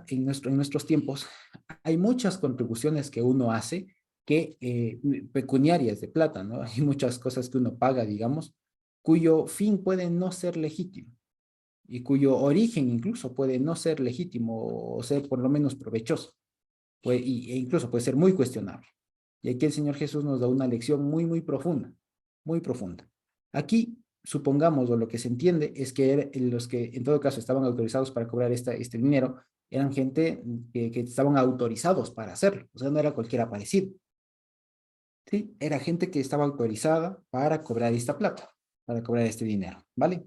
en nuestros tiempos, hay muchas contribuciones que uno hace pecuniarias de plata, ¿no? Hay muchas cosas que uno paga, digamos, cuyo fin puede no ser legítimo y cuyo origen incluso puede no ser legítimo o ser por lo menos provechoso, e incluso puede ser muy cuestionable. Y aquí el Señor Jesús nos da una lección muy, muy profunda, muy profunda. Aquí, supongamos, o lo que se entiende, es que los que en todo caso estaban autorizados para cobrar este dinero, eran gente que estaban autorizados para hacerlo, o sea, no era cualquier aparecido. ¿Sí? Era gente que estaba autorizada para cobrar esta plata. para cobrar este dinero, ¿vale?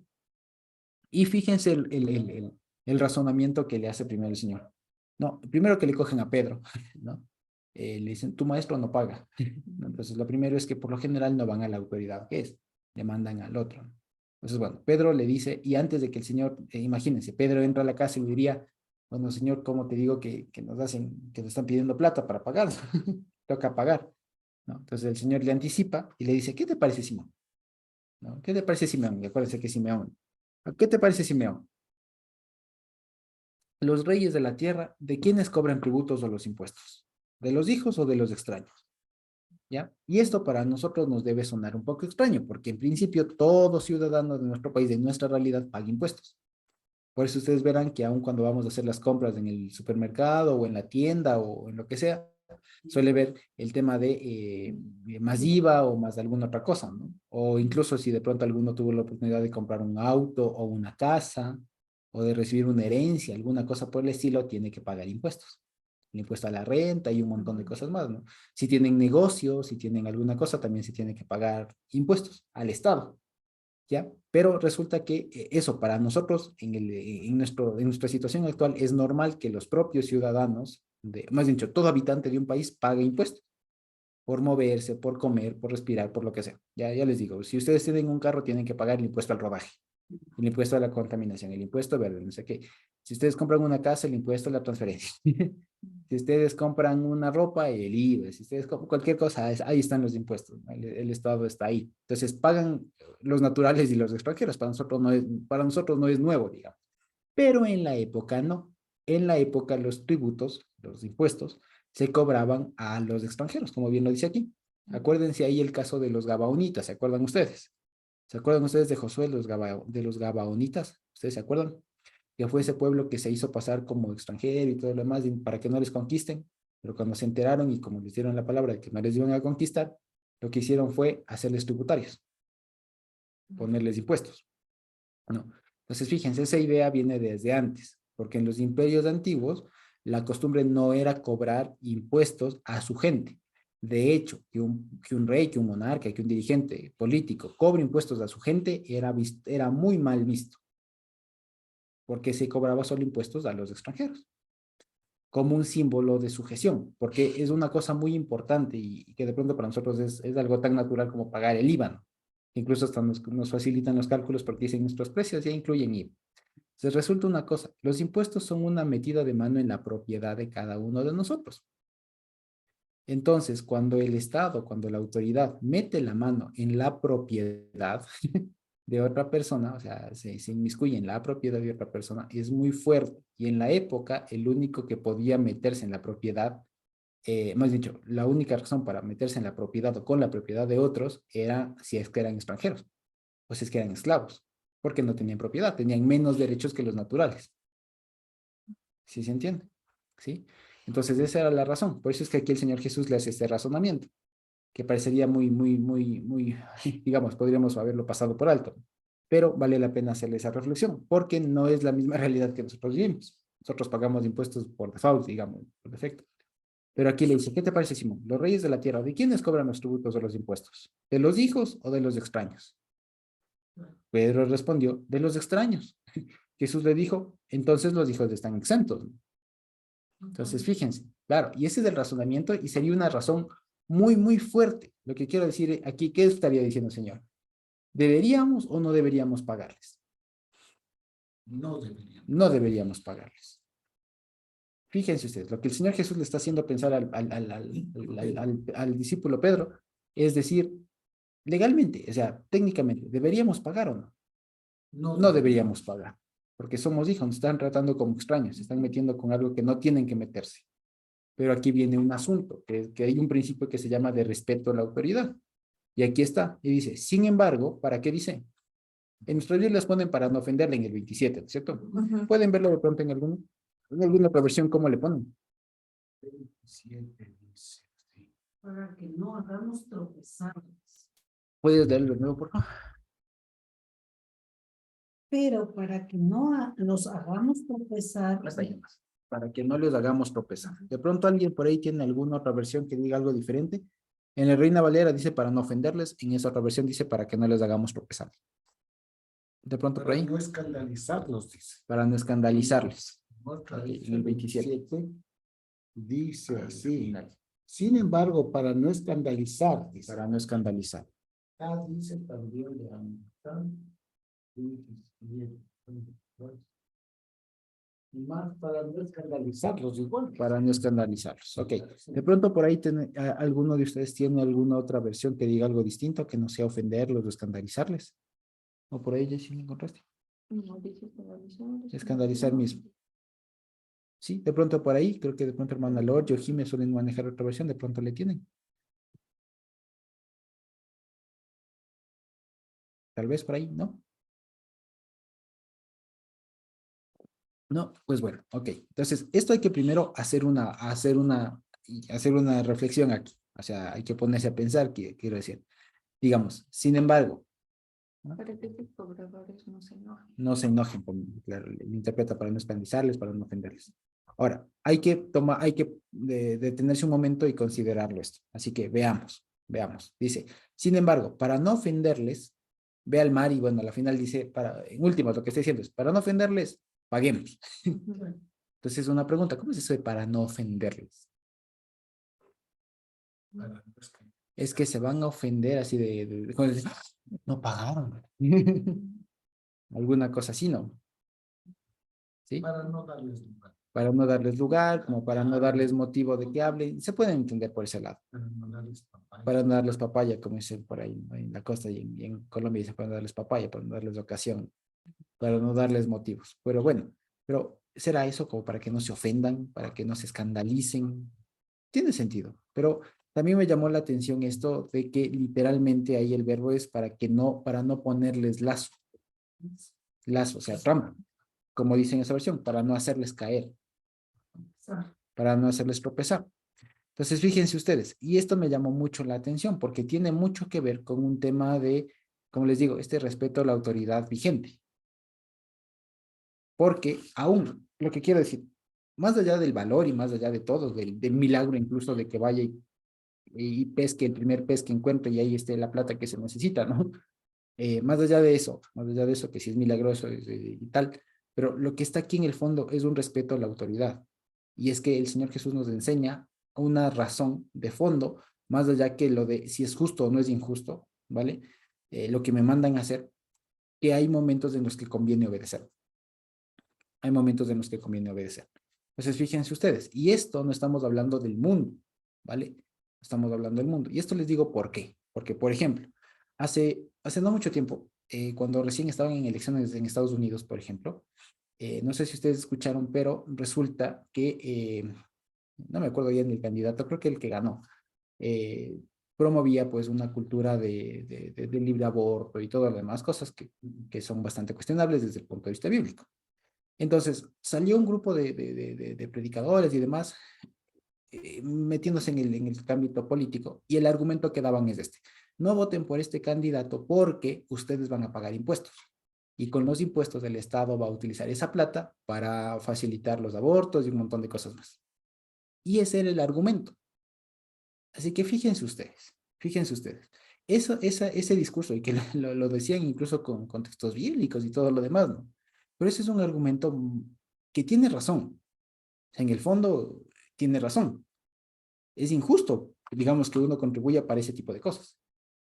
Y fíjense el razonamiento que le hace primero el Señor. No, primero que le cogen a Pedro, ¿no? Le dicen, tu maestro no paga. Entonces, lo primero es que por lo general no van a la autoridad que es, le mandan al otro, ¿no? Entonces, bueno, Pedro le dice, y antes de que el Señor, imagínense, Pedro entra a la casa y le diría, bueno, Señor, ¿cómo te digo que nos hacen, que nos están pidiendo plata para pagar? Toca pagar, ¿no? Entonces el Señor le anticipa y le dice, ¿qué te parece, Simón? ¿No? ¿Qué te parece, Simeón? Y acuérdense que es Simeón. ¿Qué te parece, Simeón? Los reyes de la tierra, ¿de quiénes cobran tributos o los impuestos? ¿De los hijos o de los extraños? ¿Ya? Y esto para nosotros nos debe sonar un poco extraño, porque en principio todo ciudadano de nuestro país, de nuestra realidad, paga impuestos. Por eso ustedes verán que aun cuando vamos a hacer las compras en el supermercado o en la tienda o en lo que sea, suele ver el tema de más IVA o más de alguna otra cosa, ¿no? O incluso si de pronto alguno tuvo la oportunidad de comprar un auto o una casa o de recibir una herencia, alguna cosa por el estilo, tiene que pagar impuestos. El impuesto a la renta y un montón de cosas más, ¿no? Si tienen negocios, si tienen alguna cosa, también se tiene que pagar impuestos al Estado. ¿Ya? Pero resulta que eso para nosotros en nuestra situación actual es normal que los propios ciudadanos, más dicho, todo habitante de un país pague impuestos por moverse, por comer, por respirar, por lo que sea. Ya les digo, si ustedes tienen un carro, tienen que pagar el impuesto al rodaje, el impuesto a la contaminación, el impuesto verde, no sé qué. Si ustedes compran una casa, el impuesto a la transferencia. Si ustedes compran una ropa, el IVA. Si ustedes compran cualquier cosa, ahí están los impuestos, ¿no? El Estado está ahí. Entonces pagan los naturales y los extranjeros. Para nosotros no es nuevo, digamos. Pero en la época no. En la época los tributos, los impuestos, se cobraban a los extranjeros, como bien lo dice aquí. Acuérdense ahí el caso de los Gabaonitas, ¿se acuerdan ustedes? ¿Se acuerdan ustedes de Josué, de los Gabaonitas? ¿Ustedes se acuerdan? Que fue ese pueblo que se hizo pasar como extranjero y todo lo demás para que no les conquisten, pero cuando se enteraron y como les dieron la palabra de que no les iban a conquistar, lo que hicieron fue hacerles tributarios, ponerles impuestos, ¿no? Entonces, fíjense, esa idea viene desde antes, porque en los imperios antiguos la costumbre no era cobrar impuestos a su gente. De hecho, que un rey, que un monarca, que un dirigente político cobre impuestos a su gente era muy mal visto, porque se cobraba solo impuestos a los extranjeros, como un símbolo de sujeción, porque es una cosa muy importante y que de pronto para nosotros es algo tan natural como pagar el IVA, ¿no? Incluso hasta nos facilitan los cálculos porque dicen nuestros precios ya incluyen IVA. Entonces resulta una cosa, los impuestos son una metida de mano en la propiedad de cada uno de nosotros. Entonces, cuando el Estado, cuando la autoridad mete la mano en la propiedad de otra persona, o sea, se inmiscuye en la propiedad de otra persona, es muy fuerte. Y en la época, el único que podía meterse en la propiedad, más dicho, la única razón para meterse en la propiedad o con la propiedad de otros era si es que eran extranjeros o si es que eran esclavos, porque no tenían propiedad, tenían menos derechos que los naturales. ¿Sí se entiende? ¿Sí? Entonces, esa era la razón. Por eso es que aquí el Señor Jesús le hace este razonamiento, que parecería muy, digamos, podríamos haberlo pasado por alto, pero vale la pena hacerle esa reflexión, porque no es la misma realidad que nosotros vivimos. Nosotros pagamos impuestos por default, digamos, por defecto. Pero aquí le dice, ¿qué te parece, Simón? Los reyes de la tierra, ¿de quiénes cobran los tributos o los impuestos? ¿De los hijos o de los extraños? Pedro respondió, de los extraños. Jesús le dijo, entonces los hijos están exentos. Entonces, fíjense, claro, y ese es el razonamiento y sería una razón muy fuerte. Lo que quiero decir aquí, ¿qué estaría diciendo el Señor? ¿Deberíamos o no deberíamos pagarles? No deberíamos. No deberíamos pagarles. Fíjense ustedes, lo que el Señor Jesús le está haciendo pensar al discípulo Pedro es decir, legalmente, o sea, técnicamente, ¿deberíamos pagar o no? No deberíamos pagar, porque somos hijos, nos están tratando como extraños, se están metiendo con algo que no tienen que meterse. Pero aquí viene un asunto, que hay un principio que se llama de respeto a la autoridad. Y aquí está, y dice, sin embargo, ¿para qué dice? En nuestras Biblias ponen para no ofenderle en el 27, ¿no es cierto? ¿Pueden verlo de pronto en alguna otra versión cómo le ponen? 27 dice, sí. Para que no hagamos tropezar. ¿Puedes leerlo de nuevo, por favor? Pero para que no los hagamos tropezar. Hasta ahí más. Para que no les hagamos tropezar. De pronto alguien por ahí tiene alguna otra versión que diga algo diferente. En la Reina Valera dice para no ofenderles, en esa otra versión dice para que no les hagamos tropezar. De pronto por Para ahí, no escandalizarlos, dice. para no escandalizarles. Otra Ok, vez, en el 27. dice así. Sin embargo, para no escandalizar, dice. Para no escandalizar. Dice también de amistad. 27, 22. Y más para no escandalizarlos igual. Para no escandalizarlos. Ok. De pronto por ahí alguno de ustedes tiene alguna otra versión que diga algo distinto, que no sea ofenderlos o escandalizarles. O por ahí ya sí me encontraste. No, dice escandalizar. Escandalizar mismo. Sí, de pronto por ahí, creo que de pronto hermana Lord o Jimé suelen manejar otra versión, de pronto le tienen. Tal vez por ahí, ¿no? No, pues bueno, ok. Entonces, esto hay que primero hacer una reflexión aquí. O sea, hay que ponerse a pensar, quiero decir. Digamos, sin embargo, ¿no? Para que sus cobradores no se enojen. No se enojen, claro, le interpreta para no escandalizarles, para no ofenderles. Ahora, hay que detenerse un momento y considerarlo esto. Así que veamos. Dice, sin embargo, para no ofenderles, ve al mar y bueno, a la final dice, en último, lo que está diciendo es, para no ofenderles, paguemos. Entonces, una pregunta, ¿cómo es eso de para no ofenderles? Es que se van a ofender así cuando dicen, "Ah, no pagaron". Alguna cosa así, ¿no? ¿Sí? Para no darles lugar. Para no darles lugar, como para no darles motivo de que hablen, se pueden entender por ese lado. Para no darles papaya. Para no darles papaya, como dicen por ahí, ¿no? En la costa y en Colombia dicen para no darles papaya, para no darles ocasión, para no darles motivos. Pero bueno, pero ¿será eso como para que no se ofendan, para que no se escandalicen? Tiene sentido, pero también me llamó la atención esto de que literalmente ahí el verbo es para no ponerles lazo, o sea, trampa, como dice en esa versión, para no hacerles caer, para no hacerles tropezar. Entonces, fíjense ustedes, y esto me llamó mucho la atención porque tiene mucho que ver con un tema de, como les digo, este respeto a la autoridad vigente. Porque aún, lo que quiero decir, más allá del valor y más allá de todo, del milagro incluso de que vaya y pesque el primer pez que encuentre y ahí esté la plata que se necesita, ¿no? Más allá de eso, que sí es milagroso y tal, pero lo que está aquí en el fondo es un respeto a la autoridad. Y es que el Señor Jesús nos enseña una razón de fondo, más allá que lo de si es justo o no es injusto, ¿vale? Lo que me mandan a hacer, que hay momentos en los que conviene obedecer. Hay momentos en los que conviene obedecer. Entonces, fíjense ustedes, y esto no estamos hablando del mundo, ¿vale? Estamos hablando del mundo. Y esto les digo por qué. Porque, por ejemplo, hace no mucho tiempo, cuando recién estaban en elecciones en Estados Unidos, por ejemplo, no sé si ustedes escucharon, pero resulta que, no me acuerdo ya ni el candidato, creo que el que ganó, eh, promovía pues una cultura de libre aborto y todo lo demás, cosas que son bastante cuestionables desde el punto de vista bíblico. Entonces, salió un grupo de predicadores y demás metiéndose en el ámbito político y el argumento que daban es este: no voten por este candidato porque ustedes van a pagar impuestos y con los impuestos el Estado va a utilizar esa plata para facilitar los abortos y un montón de cosas más. Y ese era el argumento. Así que fíjense ustedes. Ese discurso, y que lo decían incluso con contextos bíblicos y todo lo demás, ¿no? Pero ese es un argumento que tiene razón. O sea, en el fondo, tiene razón. Es injusto, digamos, que uno contribuya para ese tipo de cosas,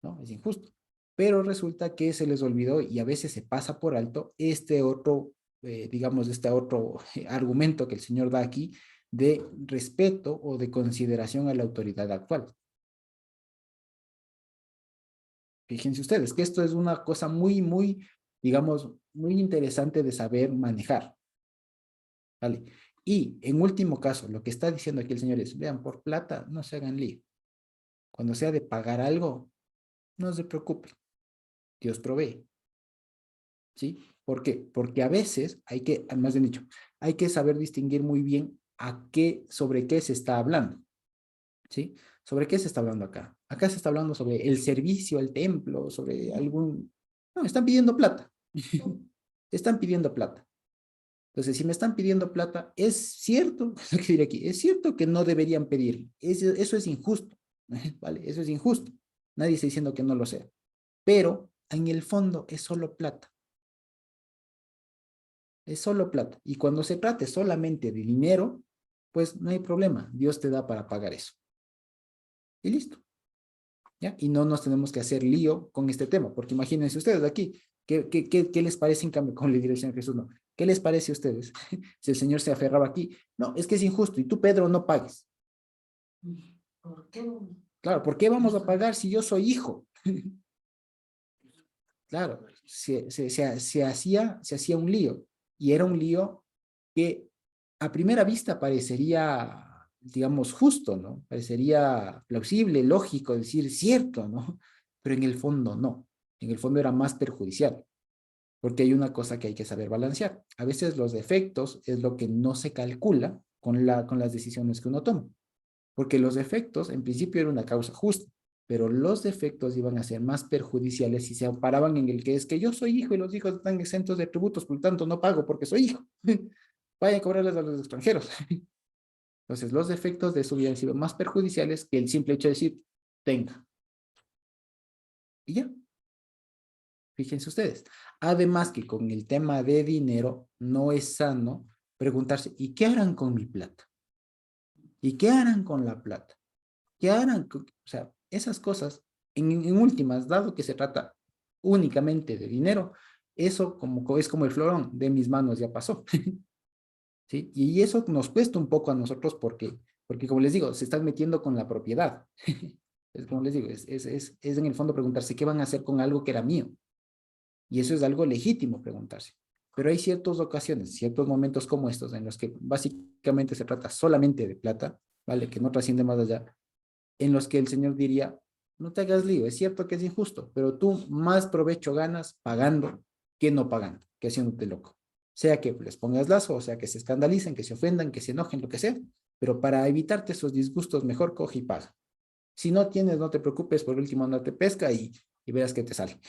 ¿no? Es injusto. Pero resulta que se les olvidó y a veces se pasa por alto digamos, este otro argumento que el Señor da aquí de respeto o de consideración a la autoridad actual. Fíjense ustedes que esto es una cosa muy, digamos, muy interesante de saber manejar, ¿vale? Y en último caso, lo que está diciendo aquí el Señor es, vean, por plata no se hagan lío. Cuando sea de pagar algo, no se preocupen, Dios provee, ¿sí? ¿Por qué? Porque a veces además de dicho, hay que saber distinguir muy bien sobre qué se está hablando, ¿sí? ¿Sobre qué se está hablando acá? Acá se está hablando sobre el servicio al templo, sobre no, están pidiendo plata. Están pidiendo plata. Entonces, si me están pidiendo plata, es cierto, lo que diré aquí, es cierto que no deberían pedir. Eso es injusto. ¿vale? Eso es injusto. Nadie está diciendo que no lo sea. Pero en el fondo es solo plata. Es solo plata. Y cuando se trate solamente de dinero, pues no hay problema. Dios te da para pagar eso. Y listo. ¿Ya? Y no nos tenemos que hacer lío con este tema, porque imagínense ustedes aquí, ¿qué les parece en cambio con la dirección de Jesús? No. ¿Qué les parece a ustedes si el Señor se aferraba aquí? No, es que es injusto y tú, Pedro, no pagues. ¿Por qué? Claro, ¿por qué vamos a pagar si yo soy hijo? Claro, se hacía un lío y era un lío que a primera vista parecería, digamos, justo, ¿no? Parecería plausible, lógico, decir cierto, ¿no? Pero en el fondo no. En el fondo era más perjudicial, porque hay una cosa que hay que saber balancear. A veces los defectos es lo que no se calcula con las decisiones que uno toma, porque los defectos en principio era una causa justa, pero los defectos iban a ser más perjudiciales si se amparaban en el que es que yo soy hijo y los hijos están exentos de tributos, por lo tanto no pago porque soy hijo. Vayan a cobrarles a los extranjeros. Entonces, los defectos de eso hubieran sido más perjudiciales que el simple hecho de decir, tenga. Y ya, fíjense ustedes. Además que con el tema de dinero, no es sano preguntarse, ¿y qué harán con mi plata? ¿Y qué harán con la plata? ¿Qué harán? O sea, esas cosas, en últimas, dado que se trata únicamente de dinero, eso es como el florón, de mis manos ya pasó. ¿Sí? Y eso nos cuesta un poco a nosotros porque como les digo, se están metiendo con la propiedad. Es como les digo, es en el fondo preguntarse qué van a hacer con algo que era mío. Y eso es algo legítimo preguntarse. Pero hay ciertas ocasiones, ciertos momentos como estos, en los que básicamente se trata solamente de plata, ¿vale? Que no trasciende más allá, en los que el Señor diría, no te hagas lío, es cierto que es injusto, pero tú más provecho ganas pagando que no pagando, que haciéndote loco. Sea que les pongas lazo, o sea que se escandalicen, que se ofendan, que se enojen, lo que sea, pero para evitarte esos disgustos, mejor coge y paga. Si no tienes, no te preocupes, por último no te pesca y verás que te sale.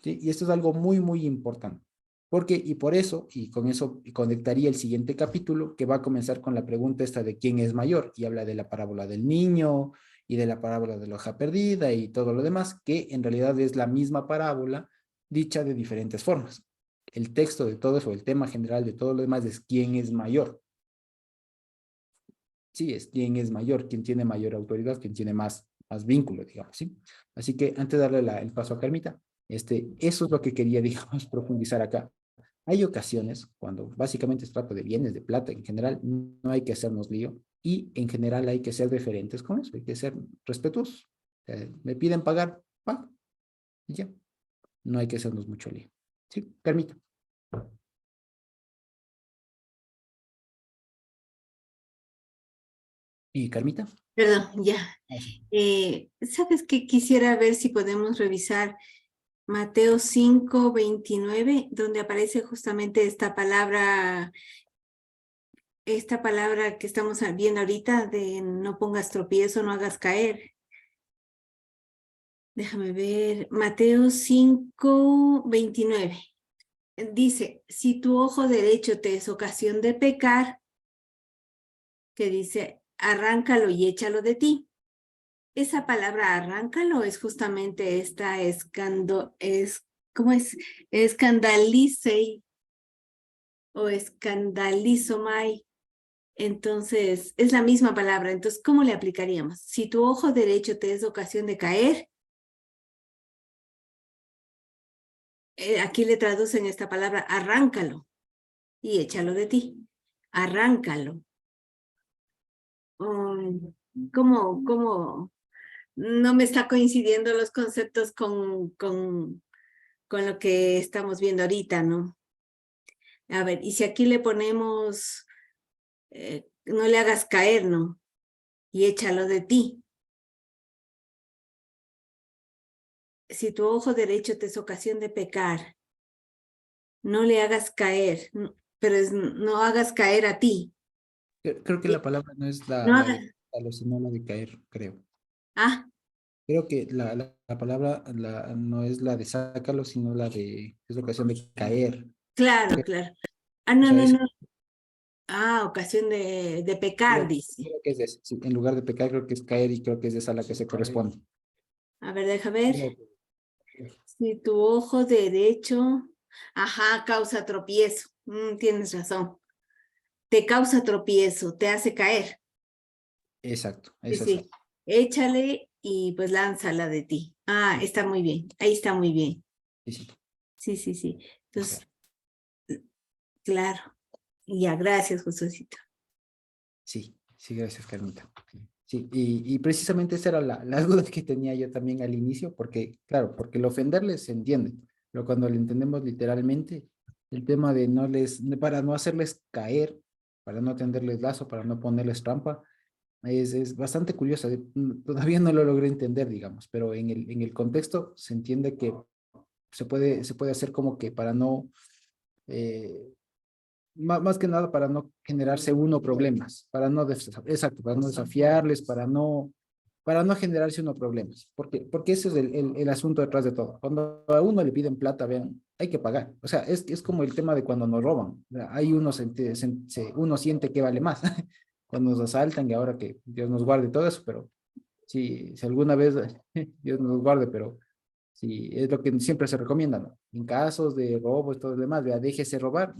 ¿Sí? Y esto es algo muy, muy importante. Porque, y por eso, y con eso conectaría el siguiente capítulo, que va a comenzar con la pregunta esta de quién es mayor, y habla de la parábola del niño, y de la parábola de la hoja perdida, y todo lo demás, que en realidad es la misma parábola, dicha de diferentes formas. El texto de todo eso, el tema general de todo lo demás es quién es mayor. Sí, es quién es mayor, quién tiene mayor autoridad, quién tiene más vínculo, digamos, ¿sí? Así que antes de darle el paso a Carmita, eso es lo que quería, digamos, profundizar acá. Hay ocasiones cuando básicamente se trata de bienes, de plata en general, no hay que hacernos lío y en general hay que ser deferentes con eso, hay que ser respetuosos. Me piden pagar, pago y ya. No hay que hacernos mucho lío. Sí, Carmita. ¿Y Carmita? Perdón, ya. Ah, sí. ¿Sabes qué? Quisiera ver si podemos revisar Mateo 5:29, donde aparece justamente esta palabra que estamos viendo ahorita de no pongas tropiezo, no hagas caer. Déjame ver, Mateo 5:29. Dice, si tu ojo derecho te es ocasión de pecar, que dice, arráncalo y échalo de ti. Esa palabra arráncalo es justamente ¿cómo es? Escandalice o escandalizomai. Entonces, es la misma palabra. Entonces, ¿cómo le aplicaríamos? Si tu ojo derecho te es ocasión de caer, aquí le traducen esta palabra, arráncalo y échalo de ti. Arráncalo. Um, ¿cómo? No me está coincidiendo los conceptos con lo que estamos viendo ahorita, ¿no? A ver, y si aquí le ponemos, no le hagas caer, ¿no? Y échalo de ti. Si tu ojo derecho te es ocasión de pecar, no le hagas caer, pero no hagas caer a ti. Creo que la palabra no es No la de hagas, sino la de caer, creo. ah, Creo que la palabra no es la de sácalo, sino la es la ocasión de caer. claro, Creo. claro. Ah, O no, sea, no, no. ocasión de pecar, dice. Creo que es ese, sí, en lugar de pecar creo que es caer y creo que es esa la que se corresponde. A ver, deja ver. Creo que- Si tu ojo derecho, ajá, causa tropiezo. Tienes razón. Te causa tropiezo, te hace caer. Exacto, Sí, es eso. sí. Échale y pues lánzala de ti. Ah, está muy bien. Ahí está muy bien. Sí, sí. Sí, sí, sí. Entonces, Exacto. claro. Ya, gracias, Josuecito. Sí, sí, gracias, Carmita. Sí, y precisamente esa era la duda que tenía yo también al inicio, porque, claro, porque el ofenderles se entiende, pero cuando le entendemos literalmente, el tema de para no hacerles caer, para no tenderles lazo, para no ponerles trampa, es bastante curiosa. Todavía no lo logré entender, digamos, pero en el contexto se entiende que se puede hacer como que para no, eh, más que nada para no generarse uno problemas, exacto, para no desafiarles, para no generarse uno problemas, porque ese es el asunto detrás de todo. Cuando a uno le piden plata, vean, hay que pagar. O sea, es como el tema de cuando nos roban. O sea, hay uno siente que vale más cuando nos asaltan y ahora que Dios nos guarde todo eso, pero si alguna vez Dios nos guarde, pero sí, es lo que siempre se recomienda, ¿no? En casos de robo y todo lo demás, vea, déjese robar,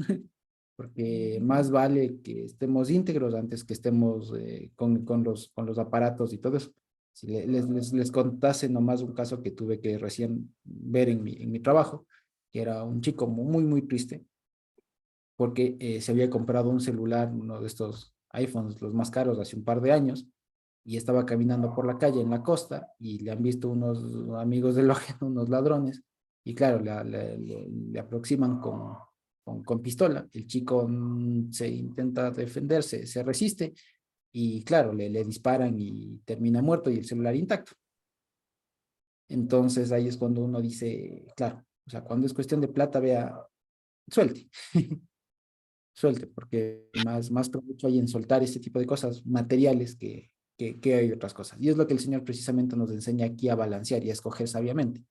porque más vale que estemos íntegros antes que estemos con los aparatos y todo eso. Si les contase nomás un caso que tuve que recién ver en mi trabajo, que era un chico muy, muy triste, porque se había comprado un celular, uno de estos iPhones, los más caros, hace un par de años, y estaba caminando por la calle en la costa y le han visto unos amigos del ajeno, unos ladrones, y claro, le aproximan con pistola. El chico se intenta defenderse, se resiste y claro, le disparan y termina muerto y el celular intacto. Entonces ahí es cuando uno dice, claro, o sea, cuando es cuestión de plata, vea, suelte, suelte, porque más provecho hay en soltar este tipo de cosas materiales que hay otras cosas. Y es lo que el Señor precisamente nos enseña aquí a balancear y a escoger sabiamente,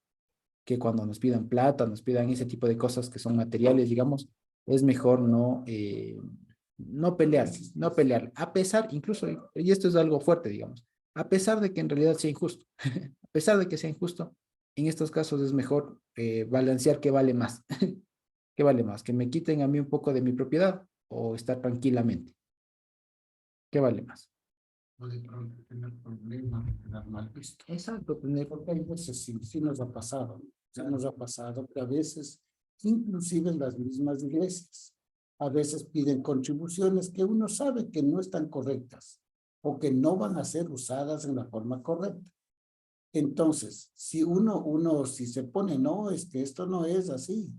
que cuando nos pidan plata, nos pidan ese tipo de cosas que son materiales, digamos, es mejor no pelear, no pelear, a pesar, incluso, y esto es algo fuerte, digamos, a pesar de que en realidad sea injusto, a pesar de que sea injusto, en estos casos es mejor balancear qué vale más, qué vale más, que me quiten a mí un poco de mi propiedad o estar tranquilamente, qué vale más. O de pronto tener problemas, quedar mal visto. Exacto, tener, Porque hay veces sí nos ha pasado, sí nos ha pasado que a veces, inclusive en las mismas iglesias, a veces piden contribuciones que uno sabe que no están correctas o que no van a ser usadas en la forma correcta. Entonces, si si se pone, no, es que esto no es así,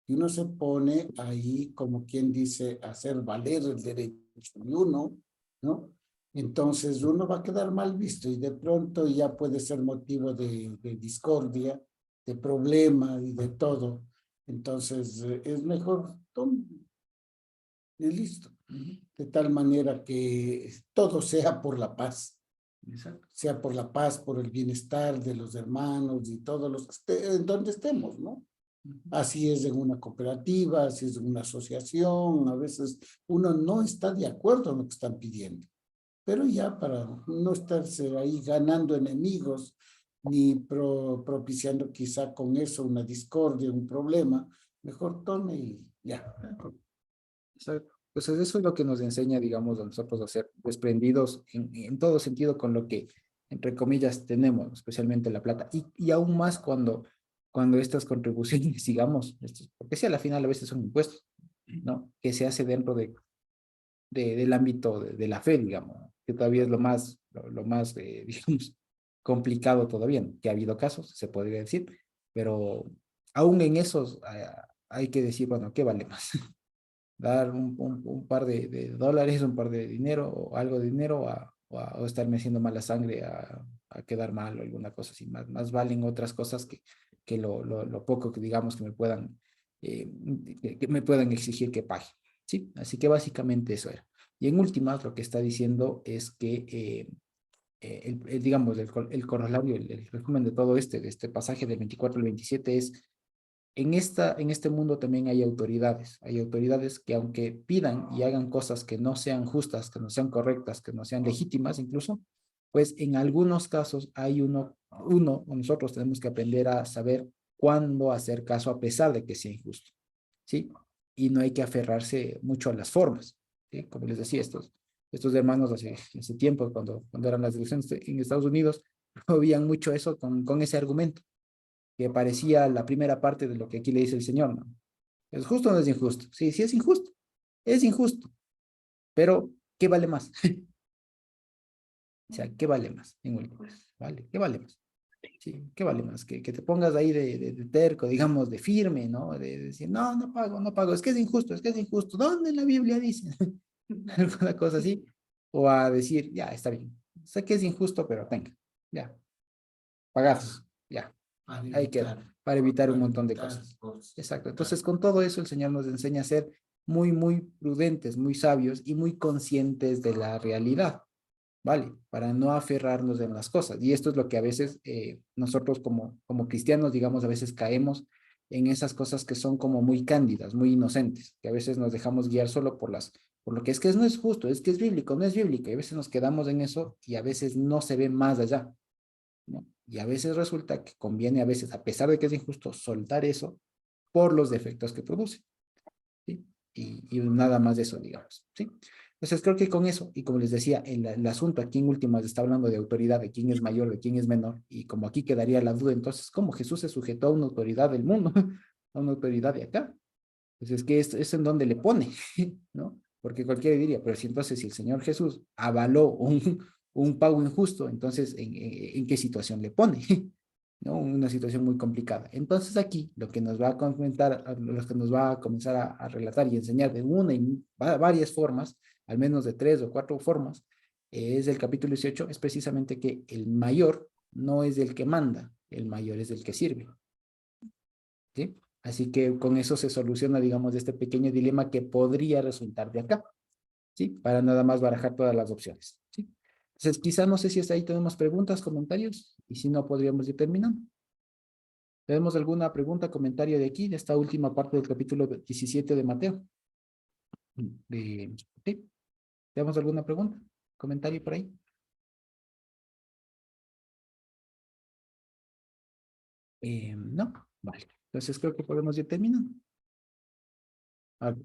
y uno se pone ahí, como quien dice, a hacer valer el derecho de uno, ¿no? Entonces uno va a quedar mal visto y de pronto ya puede ser motivo de discordia, de problema y de todo. Entonces es mejor, y listo, de tal manera que todo sea por la paz. Exacto. Sea por la paz, por el bienestar de los hermanos y todos los en donde estemos, ¿no? Así es en una cooperativa, así es en una asociación, a veces uno no está de acuerdo en lo que están pidiendo, pero ya para no estarse ahí ganando enemigos, ni propiciando quizá con eso una discordia, un problema, mejor tome y ya. exacto. Entonces eso es lo que nos enseña, digamos, a nosotros a ser desprendidos en todo sentido con lo que, entre comillas, tenemos, especialmente la plata. Y aún más cuando estas contribuciones, digamos, porque sí, a la final a veces son impuestos, ¿no? Que se hace dentro del ámbito de la fe, digamos, ¿no? Que todavía es lo más digamos, complicado todavía, ¿no? Que ha habido casos, se podría decir, pero aún en esos hay que decir, bueno, ¿qué vale más? Dar un par de dólares, un par de dinero o algo de dinero o estarme haciendo mala sangre a quedar mal o alguna cosa así. Más valen otras cosas que lo poco que digamos eh, que me puedan exigir que pague. ¿Sí? Así que básicamente eso era. Y en últimas, lo que está diciendo es que, digamos, el corolario, el resumen de todo de este pasaje del 24 al 27 es en este mundo también hay autoridades que aunque pidan y hagan cosas que no sean justas, que no sean correctas, que no sean legítimas incluso, pues en algunos casos hay o nosotros tenemos que aprender a saber cuándo hacer caso a pesar de que sea injusto, ¿sí? Y no hay que aferrarse mucho a las formas, ¿sí? Como les decía, estos hermanos hace tiempo, cuando eran las elecciones en Estados Unidos, movían mucho eso con ese argumento que parecía la primera parte de lo que aquí le dice el Señor, ¿no? ¿Es justo o no es injusto? Sí, sí es injusto, pero ¿qué vale más? O sea, ¿qué vale más? En últimas, ¿vale? ¿Qué vale más? Sí, ¿qué vale más? Que te pongas ahí de terco, digamos, de firme, ¿no? De decir, no, no pago, no pago, es que es injusto. ¿Dónde en la Biblia dice? Alguna cosa así. O a decir, ya, está bien. Sé que es injusto, pero venga, ya, pagados, ya. Ahí queda, para evitar un montón de cosas. Exacto. Entonces, con todo eso, el Señor nos enseña a ser muy, muy prudentes, muy sabios y muy conscientes de la realidad, ¿vale? Para no aferrarnos en las cosas. Y esto es lo que a veces nosotros como cristianos, digamos, a veces caemos en esas cosas que son como muy cándidas, muy inocentes, que a veces nos dejamos guiar solo por lo que no es justo, es que es bíblico, no es bíblico, y a veces nos quedamos en eso y a veces no se ve más allá, ¿no? Y a veces resulta que conviene a veces, a pesar de que es injusto, soltar eso por los defectos que produce, ¿sí? Y nada más de eso, digamos, ¿sí? Entonces creo que con eso, y como les decía, el asunto aquí en últimas está hablando de autoridad, de quién es mayor, de quién es menor, y como aquí quedaría la duda, entonces, ¿cómo Jesús se sujetó a una autoridad del mundo, a una autoridad de acá? Pues es que es en donde le pone, ¿no? Porque cualquiera diría, pero si entonces si el Señor Jesús avaló un pago injusto, entonces ¿en qué situación le pone? ¿No? Una situación muy complicada. Entonces aquí lo que nos va a comentar, lo que nos va a comenzar a relatar y enseñar de una y varias formas, al menos de 3 o 4 formas, es el capítulo 18, es precisamente que el mayor no es el que manda, el mayor es el que sirve, ¿sí? Así que con eso se soluciona, digamos, este pequeño dilema que podría resultar de acá, ¿sí? Para nada más barajar todas las opciones, ¿sí? Entonces, quizá no sé si hasta ahí tenemos preguntas, comentarios, y si no, podríamos ir terminando. ¿Tenemos alguna pregunta, comentario de aquí, de esta última parte del capítulo 17 de Mateo? ¿Sí? ¿Tenemos alguna pregunta, comentario por ahí? No, vale. Entonces creo que podemos ir terminando. Ah,